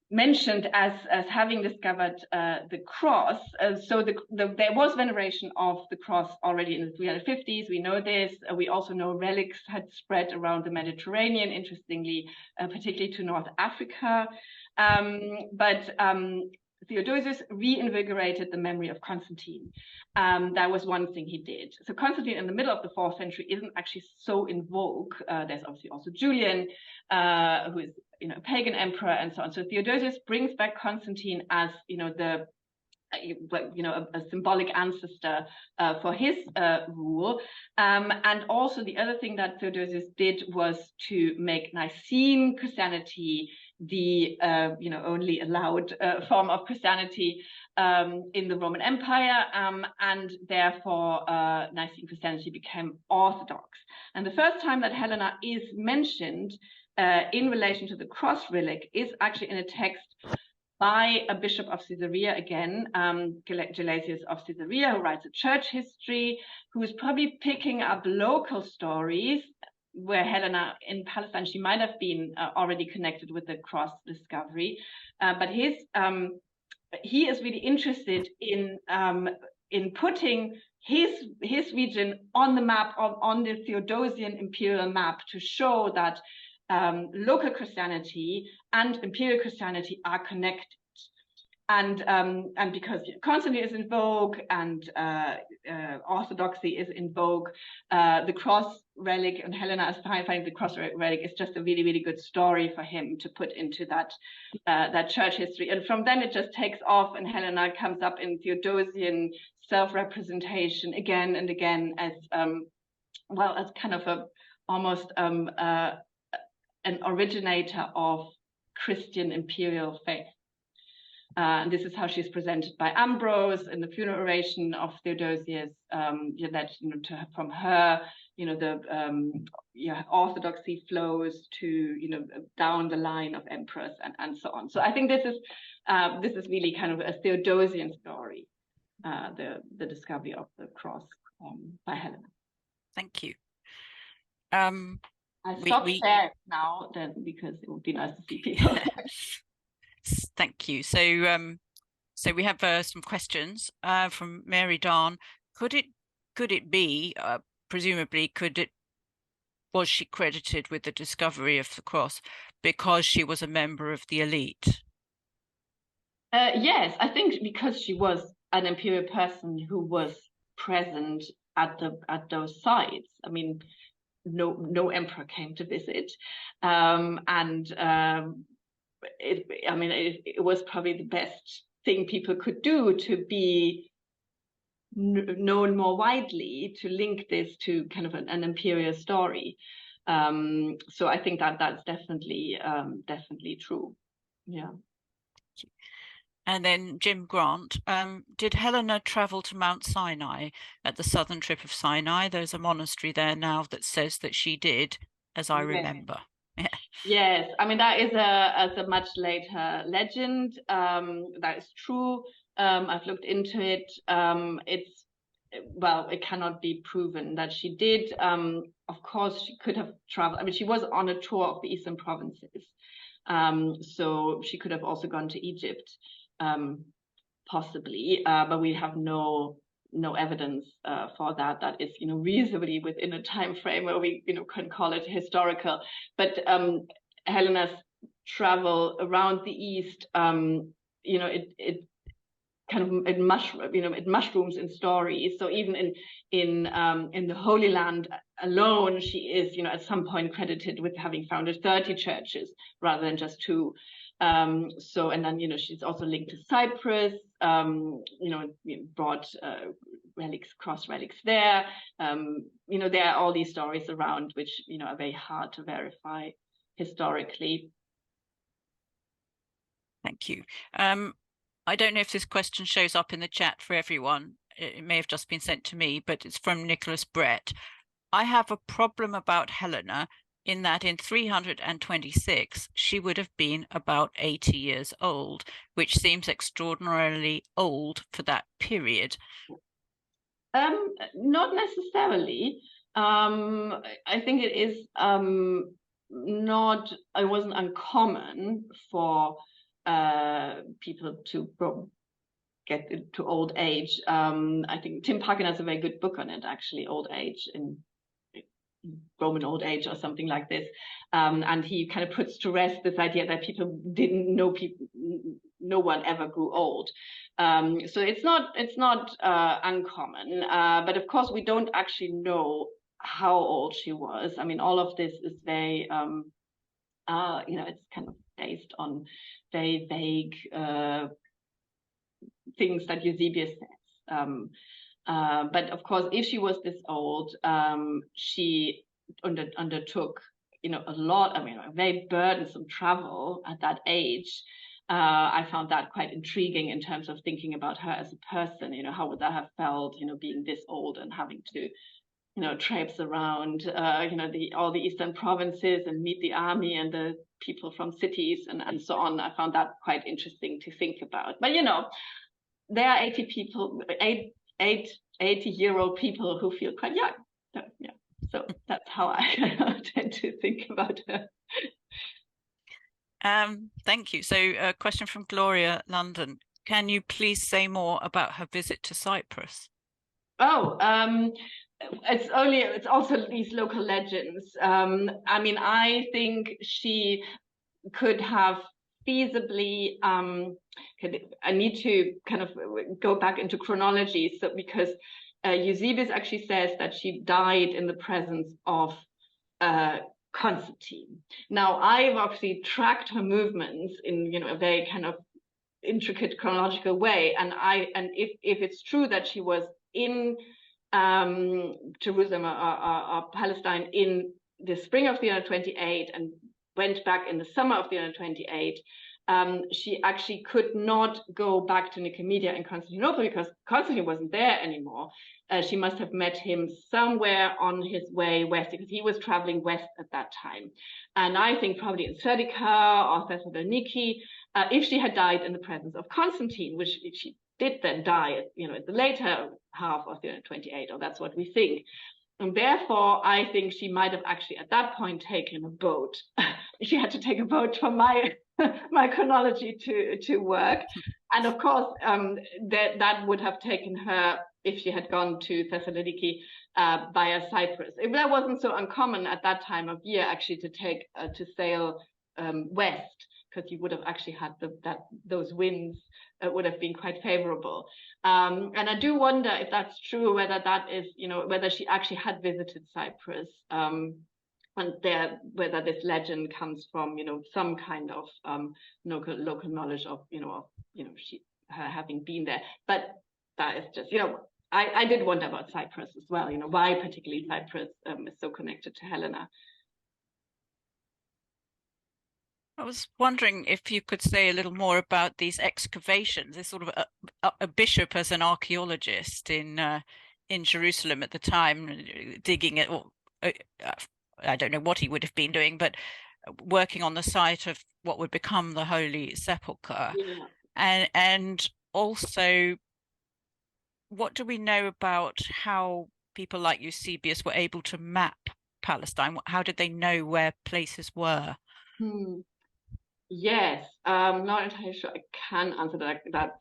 mentioned as having discovered the cross. So there was veneration of the cross already in the 350s. We know this. We also know relics had spread around the Mediterranean, interestingly, particularly to North Africa. But Theodosius reinvigorated the memory of Constantine. That was one thing he did. So Constantine in the middle of the 4th century isn't actually so in vogue. There's obviously also Julian, who is a pagan emperor and so on. So Theodosius brings back Constantine as a symbolic ancestor for his rule. And also the other thing that Theodosius did was to make Nicene Christianity the only allowed form of Christianity in the Roman Empire, and therefore Nicene Christianity became Orthodox. And the first time that Helena is mentioned in relation to the cross relic is actually in a text by a bishop of Caesarea again, Eusebius of Caesarea, who writes a church history, who is probably picking up local stories where Helena in Palestine, she might have been already connected with the cross discovery, but he is really interested in putting his region on the map, on the Theodosian imperial map, to show that local Christianity and imperial Christianity are connected. And because Constantine is in vogue and Orthodoxy is in vogue, the cross relic and Helena is finding the cross relic is just a really, really good story for him to put into that church history. And from then it just takes off, and Helena comes up in Theodosian self-representation again and again as as kind of almost an originator of Christian imperial faith. And this is how she's presented by Ambrose in the funeral oration of Theodosius. That from her, the orthodoxy flows to down the line of empress and so on. So I think this is really kind of a Theodosian story, the discovery of the cross by Helena. Thank you. I stop sharing now then, because it would be nice to see people. Thank you. So we have some questions from Mary Darn. Could it be presumably was she credited with the discovery of the cross because she was a member of the elite? Yes, I think because she was an imperial person who was present at those sites. I mean, no emperor came to visit, it was probably the best thing people could do to be known more widely, to link this to kind of an imperial story. So I think that's definitely true. Yeah. And then Jim Grant, did Helena travel to Mount Sinai at the southern tip of Sinai? There's a monastery there now that says that she did, as I remember. Yeah. Yes, I mean that is a much later legend. That is true. I've looked into it. It cannot be proven that she did. Of course, she could have traveled. I mean, she was on a tour of the eastern provinces, so she could have also gone to Egypt, possibly. But we have no evidence for that. That is, reasonably within a time frame where we, can call it historical. But Helena's travel around the East, it kind of it mushrooms in stories. So even in the Holy Land alone, she is, at some point credited with having founded 30 churches rather than just 2. So, and then, she's also linked to Cyprus, brought cross relics there. There are all these stories around which, are very hard to verify historically. Thank you. I don't know if this question shows up in the chat for everyone. It may have just been sent to me, but it's from Nicholas Brett. I have a problem about Helena in that in 326, she would have been about 80 years old, which seems extraordinarily old for that period. Not necessarily. I think it is it wasn't uncommon for people to get to old age. I think Tim Parkin has a very good book on it, actually, Old Age in Roman old age or something like this, and he kind of puts to rest this idea that people didn't know no one ever grew old. So it's not uncommon, but of course we don't actually know how old she was. I mean, all of this is very it's kind of based on very vague things that Eusebius says. But of course, if she was this old, she undertook, a lot, a very burdensome travel at that age. I found that quite intriguing in terms of thinking about her as a person. How would that have felt, being this old and having to, traipse around, all the eastern provinces and meet the army and the people from cities and so on. I found that quite interesting to think about. But, there are 80-year-old people who feel quite young. So, yeah. So that's how I tend to think about her. Thank you. So a question from Gloria, London. Can you please say more about her visit to Cyprus? Oh, it's also these local legends. I think she could have feasibly, I need to kind of go back into chronology. So because Eusebius actually says that she died in the presence of Constantine. Now, I've obviously tracked her movements in a very kind of intricate chronological way, and if it's true that she was in Jerusalem or Palestine in the spring of 328 and went back in the summer of 328, she actually could not go back to Nicomedia in Constantinople because Constantine wasn't there anymore. She must have met him somewhere on his way west because he was traveling west at that time. And I think probably in Serdica or Thessaloniki, if she had died in the presence of Constantine, which she did then die, at the later half of 328, or that's what we think. And therefore, I think she might have actually at that point taken a boat. She had to take a boat for my chronology to work. And of course, that would have taken her, if she had gone to Thessaloniki, via Cyprus. If that wasn't so uncommon at that time of year, actually to sail west, because you would have actually had those winds would have been quite favorable. And I do wonder if that's true, whether that is, whether she actually had visited Cyprus, and whether this legend comes from, some kind of local knowledge of, her having been there. But that is just, I did wonder about Cyprus as well, why particularly Cyprus is so connected to Helena. I was wondering if you could say a little more about these excavations. There's sort of a bishop as an archaeologist in Jerusalem at the time, digging it. I don't know what he would have been doing, but working on the site of what would become the Holy Sepulchre. Yeah. And also, what do we know about how people like Eusebius were able to map Palestine? How did they know where places were? Yes, not entirely sure I can answer that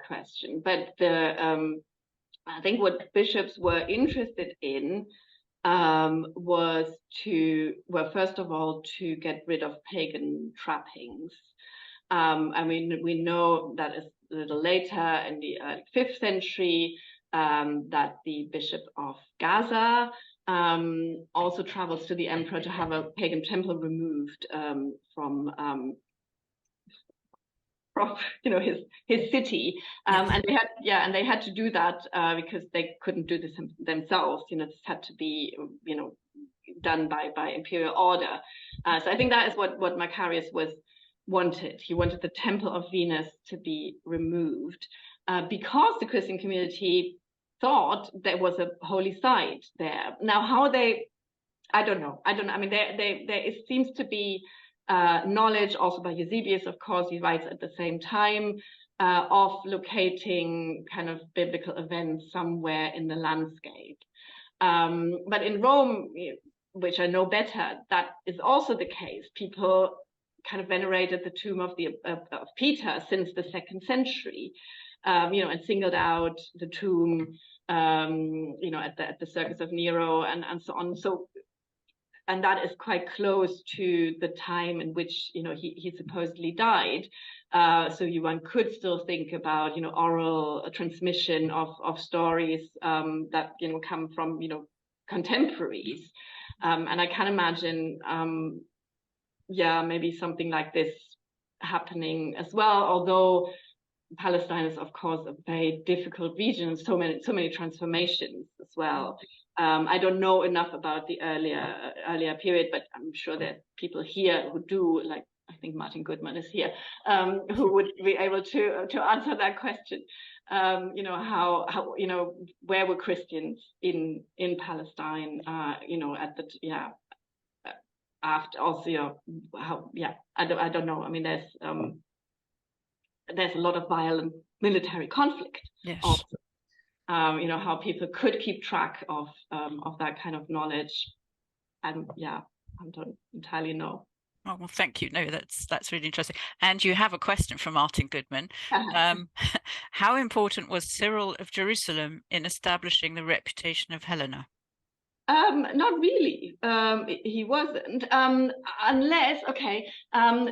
question, but I think what bishops were interested in was first of all to get rid of pagan trappings. We know that is a little later in the 5th century that the Bishop of Gaza also travels to the emperor to have a pagan temple removed from his city, Yes. and they had to do that because they couldn't do this themselves. This had to be done by imperial order. So I think that is what Macarius wanted. He wanted the temple of Venus to be removed because the Christian community thought there was a holy site there. Now, I don't know. I mean, it seems to be knowledge also by Eusebius, of course, he writes at the same time of locating kind of biblical events somewhere in the landscape. But in Rome, which I know better, that is also the case. People kind of venerated the tomb of Peter since the 2nd century, and singled out the tomb, at the Circus of Nero and so on. So, and that is quite close to the time in which he supposedly died. So one could still think about oral transmission of stories that come from contemporaries, and I can imagine maybe something like this happening as well. Although Palestine is, of course, a very difficult region, so many transformations as well. I don't know enough about the earlier period, but I'm sure there are people here who do, like I think Martin Goodman is here, who would be able to answer that question. How where were Christians in Palestine? After also, I don't know. I mean, there's a lot of violent military conflict. Yes. Also. How people could keep track of that kind of knowledge, and I don't entirely know. Oh, well, thank you. No, that's really interesting. And you have a question from Martin Goodman. How important was Cyril of Jerusalem in establishing the reputation of Helena? Not really. He wasn't, unless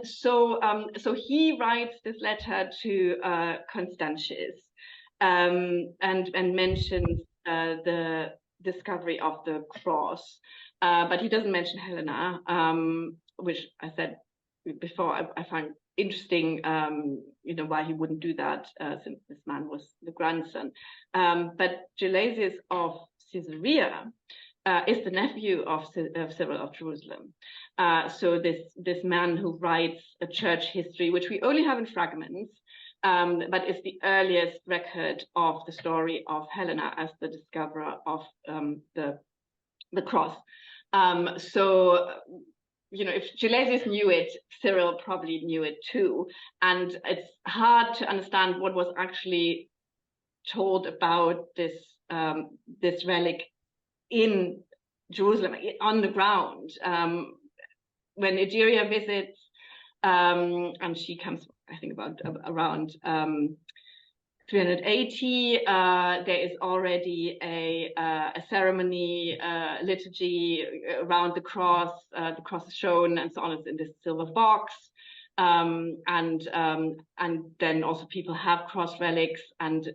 so he writes this letter to Constantius, and mentions the discovery of the cross, but he doesn't mention Helena, which I said before I find interesting. Why he wouldn't do that, since this man was the grandson. But Gelasius of Caesarea is the nephew of Cyril of Jerusalem. So this man who writes a church history, which we only have in fragments, but is the earliest record of the story of Helena as the discoverer of the cross. If Gelasius knew it, Cyril probably knew it too. And it's hard to understand what was actually told about this relic in Jerusalem, on the ground. When Egeria visits, and she comes, I think, about around 380, there is already a ceremony, liturgy around the cross. The cross is shown and so on. It's in this silver box. And then also people have cross relics, and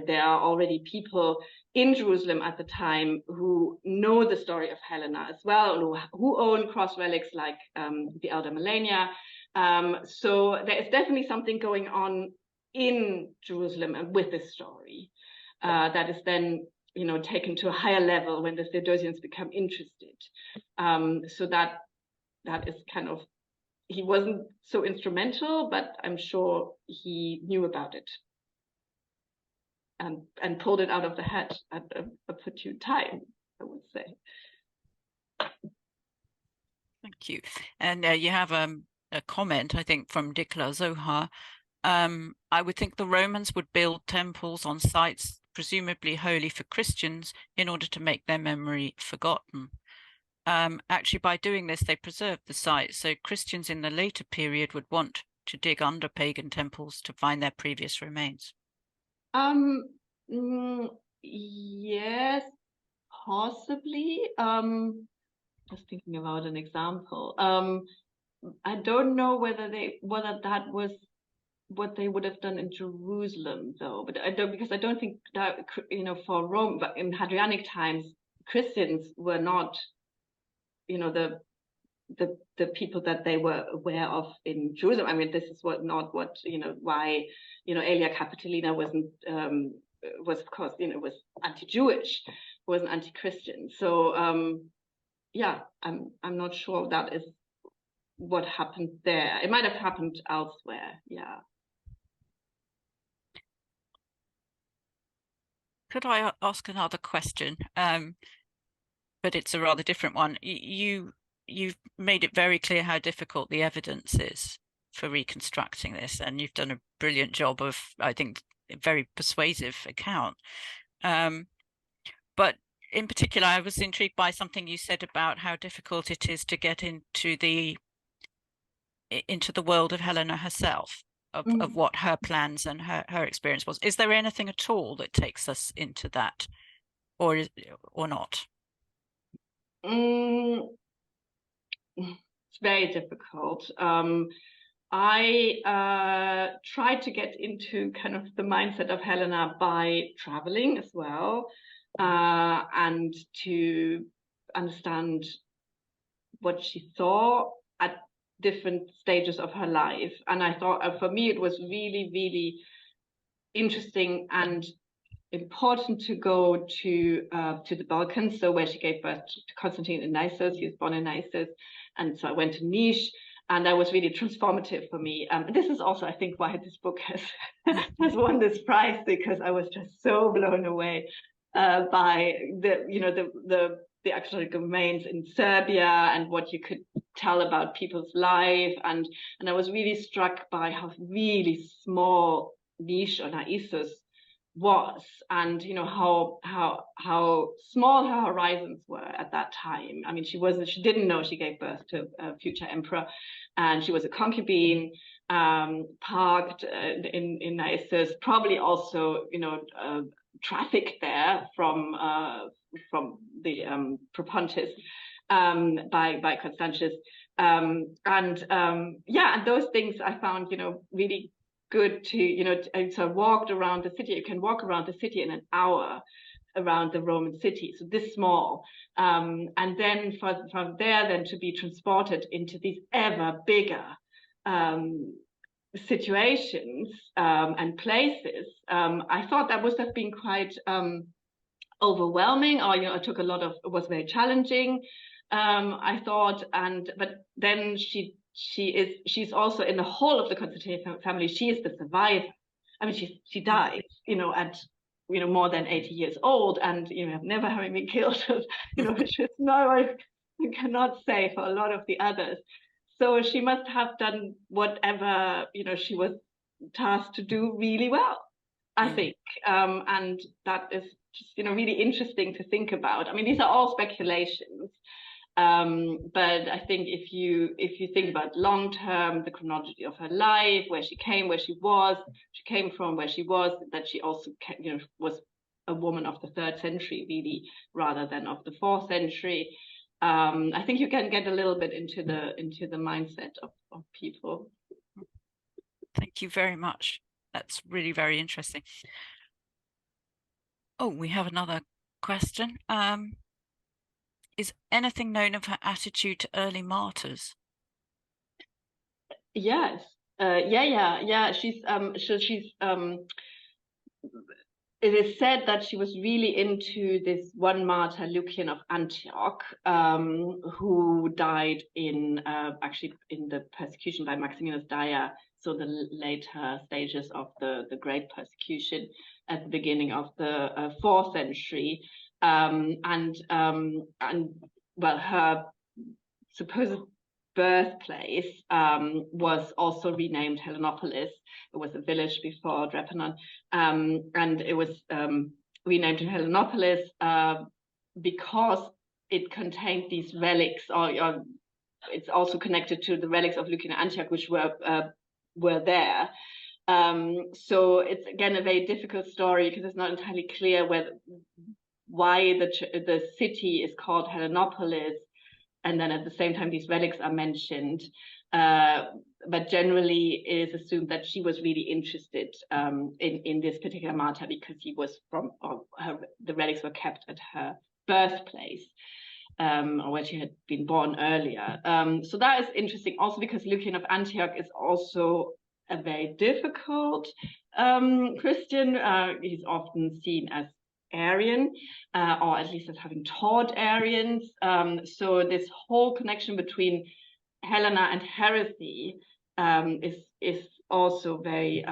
there are already people in Jerusalem at the time who know the story of Helena as well, who own cross relics like the elder Melania. So there is definitely something going on in Jerusalem with this story that is then taken to a higher level when the Theodosians become interested. So that is kind of, he wasn't so instrumental, but I'm sure he knew about it. And pulled it out of the hat at a opportune time, I would say. Thank you. And you have a comment, I think, from Dikla Zohar. I would think the Romans would build temples on sites presumably holy for Christians in order to make their memory forgotten. Actually, by doing this, they preserved the site. So Christians in the later period would want to dig under pagan temples to find their previous remains. Yes, possibly. Just thinking about an example. I don't know whether that was what they would have done in Jerusalem, though. But because I don't think that, for Rome, but in Hadrianic times, Christians were not, the people that they were aware of in Jerusalem. I mean, this is why Aelia Capitolina wasn't, was of course, was anti-Jewish, wasn't anti-Christian. So I'm not sure that is what happened there. It might have happened elsewhere. Yeah. Could I ask another question? But it's a rather different one. You've made it very clear how difficult the evidence is for reconstructing this, and you've done a brilliant job of, I think, a very persuasive account. But in particular, I was intrigued by something you said about how difficult it is to get into the world of Helena herself, of what her plans and her experience was. Is there anything at all that takes us into that, or not? It's very difficult. I tried to get into kind of the mindset of Helena by traveling as well, and to understand what she saw at different stages of her life. And I thought for me, it was really, really interesting and important to go to the Balkans, so where she gave birth to Constantine in Naissus. He was born in Naissus, and so I went to Niš, and that was really transformative for me. This is also, I think, why this book has has won this prize, because I was just so blown away by the archaeological remains in Serbia and what you could tell about people's life, and I was really struck by how really small Niš or Naissus was, and how small her horizons were at that time. I mean, she didn't know she gave birth to a future emperor, and she was a concubine, parked in Naissus, probably also trafficked there from the Propontis by Constantius, and those things I found really good to, so I walked around the city. You can walk around the city in an hour around the Roman city, so this small, and then from there then to be transported into these ever bigger situations and places. I thought that must have been quite overwhelming, or it took a lot of, it was very challenging, I thought, but then she's also, in the whole of the Constantine family, she is the survivor. I mean, she died, at more than 80 years old, and never having been killed, which is no, I cannot say for a lot of the others. So she must have done whatever she was tasked to do really well, I think, and that is just really interesting to think about. I mean, these are all speculations. But I think if you think about long term, the chronology of her life, where she came from, where she was, that she also was a woman of the 3rd century, really, rather than of the 4th century. I think you can get a little bit into the mindset of people. Thank you very much. That's really very interesting. Oh, we have another question. Is anything known of her attitude to early martyrs? Yes. Yeah. It is said that she was really into this one martyr, Lucian of Antioch, who died actually in the persecution by Maximinus Daia, so the later stages of the Great Persecution at the beginning of the 4th century. And her supposed birthplace was also renamed Helenopolis. It was a village before Drepanon, and it was renamed to Helenopolis because it contained these relics, or it's also connected to the relics of Lucian Antioch, which were there. So it's again a very difficult story, because it's not entirely clear why the city is called Helenopolis, and then at the same time these relics are mentioned. But generally it is assumed that she was really interested in this particular martyr, because he was the relics were kept at her birthplace, or where she had been born earlier. So that is interesting, also because Lucian of Antioch is also a very difficult Christian. He's often seen as Arian, or at least as having taught Arians. So this whole connection between Helena and heresy is also very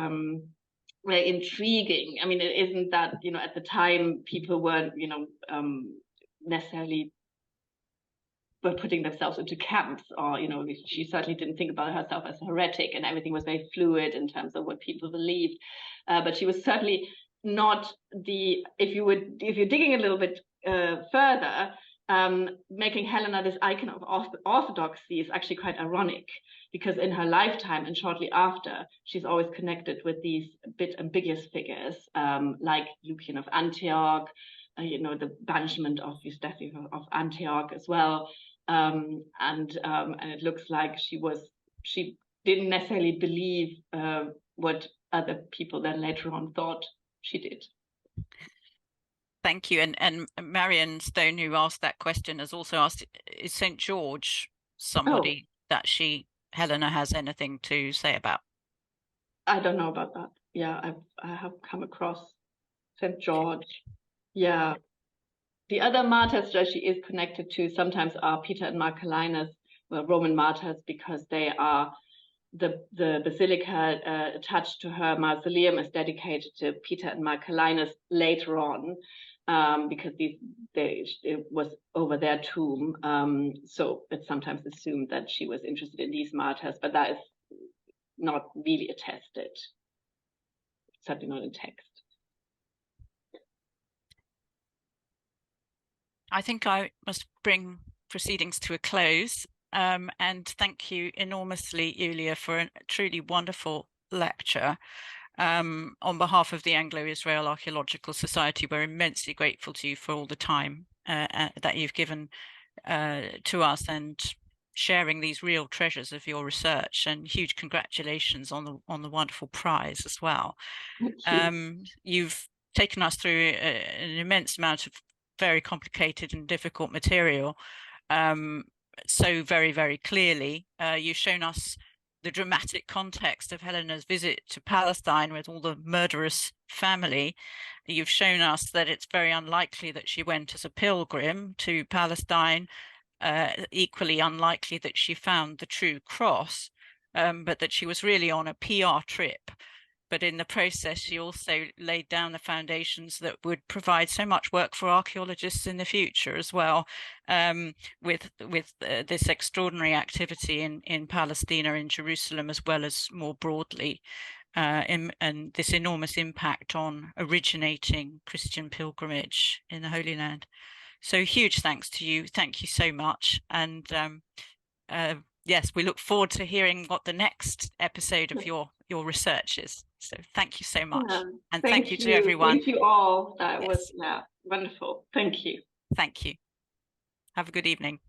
very intriguing. I mean, it isn't that at the time people weren't necessarily were putting themselves into camps, or she certainly didn't think about herself as a heretic, and everything was very fluid in terms of what people believed. But she was certainly not if you're digging a little bit further, making Helena this icon of orthodoxy is actually quite ironic, because in her lifetime and shortly after, she's always connected with these bit ambiguous figures, like Lucian of Antioch, the banishment of Eusebius of Antioch as well, and it looks like she didn't necessarily believe what other people then later on thought she did. Thank you. And Marion Stone, who asked that question, has also asked, is St. George somebody that she Helena has anything to say about. I don't know about that. Yeah, I have come across St. George. Yeah. The other martyrs that she is connected to sometimes are Peter and Marcellinus, well, Roman martyrs, because they are the basilica attached to her mausoleum is dedicated to Peter and Marcellinus later on, because it was over their tomb. So it's sometimes assumed that she was interested in these martyrs, but that is not really attested. Certainly not in text. I think I must bring proceedings to a close. And thank you enormously, Julia, for a truly wonderful lecture. On behalf of the Anglo-Israel Archaeological Society, we're immensely grateful to you for all the time that you've given to us and sharing these real treasures of your research, and huge congratulations on the wonderful prize as well. You've taken us through an immense amount of very complicated and difficult material, so very, very clearly. You've shown us the dramatic context of Helena's visit to Palestine with all the murderous family. You've shown us that it's very unlikely that she went as a pilgrim to Palestine, equally unlikely that she found the true cross, but that she was really on a PR trip. But in the process, she also laid down the foundations that would provide so much work for archaeologists in the future as well, with this extraordinary activity in Palestine, in Jerusalem, as well as more broadly, and this enormous impact on originating Christian pilgrimage in the Holy Land. So huge thanks to you. Thank you so much. And yes, we look forward to hearing what the next episode of your research is. So thank you so much. Yeah. And thank you to everyone. Thank you all. That Yes. was wonderful. Thank you. Thank you. Have a good evening.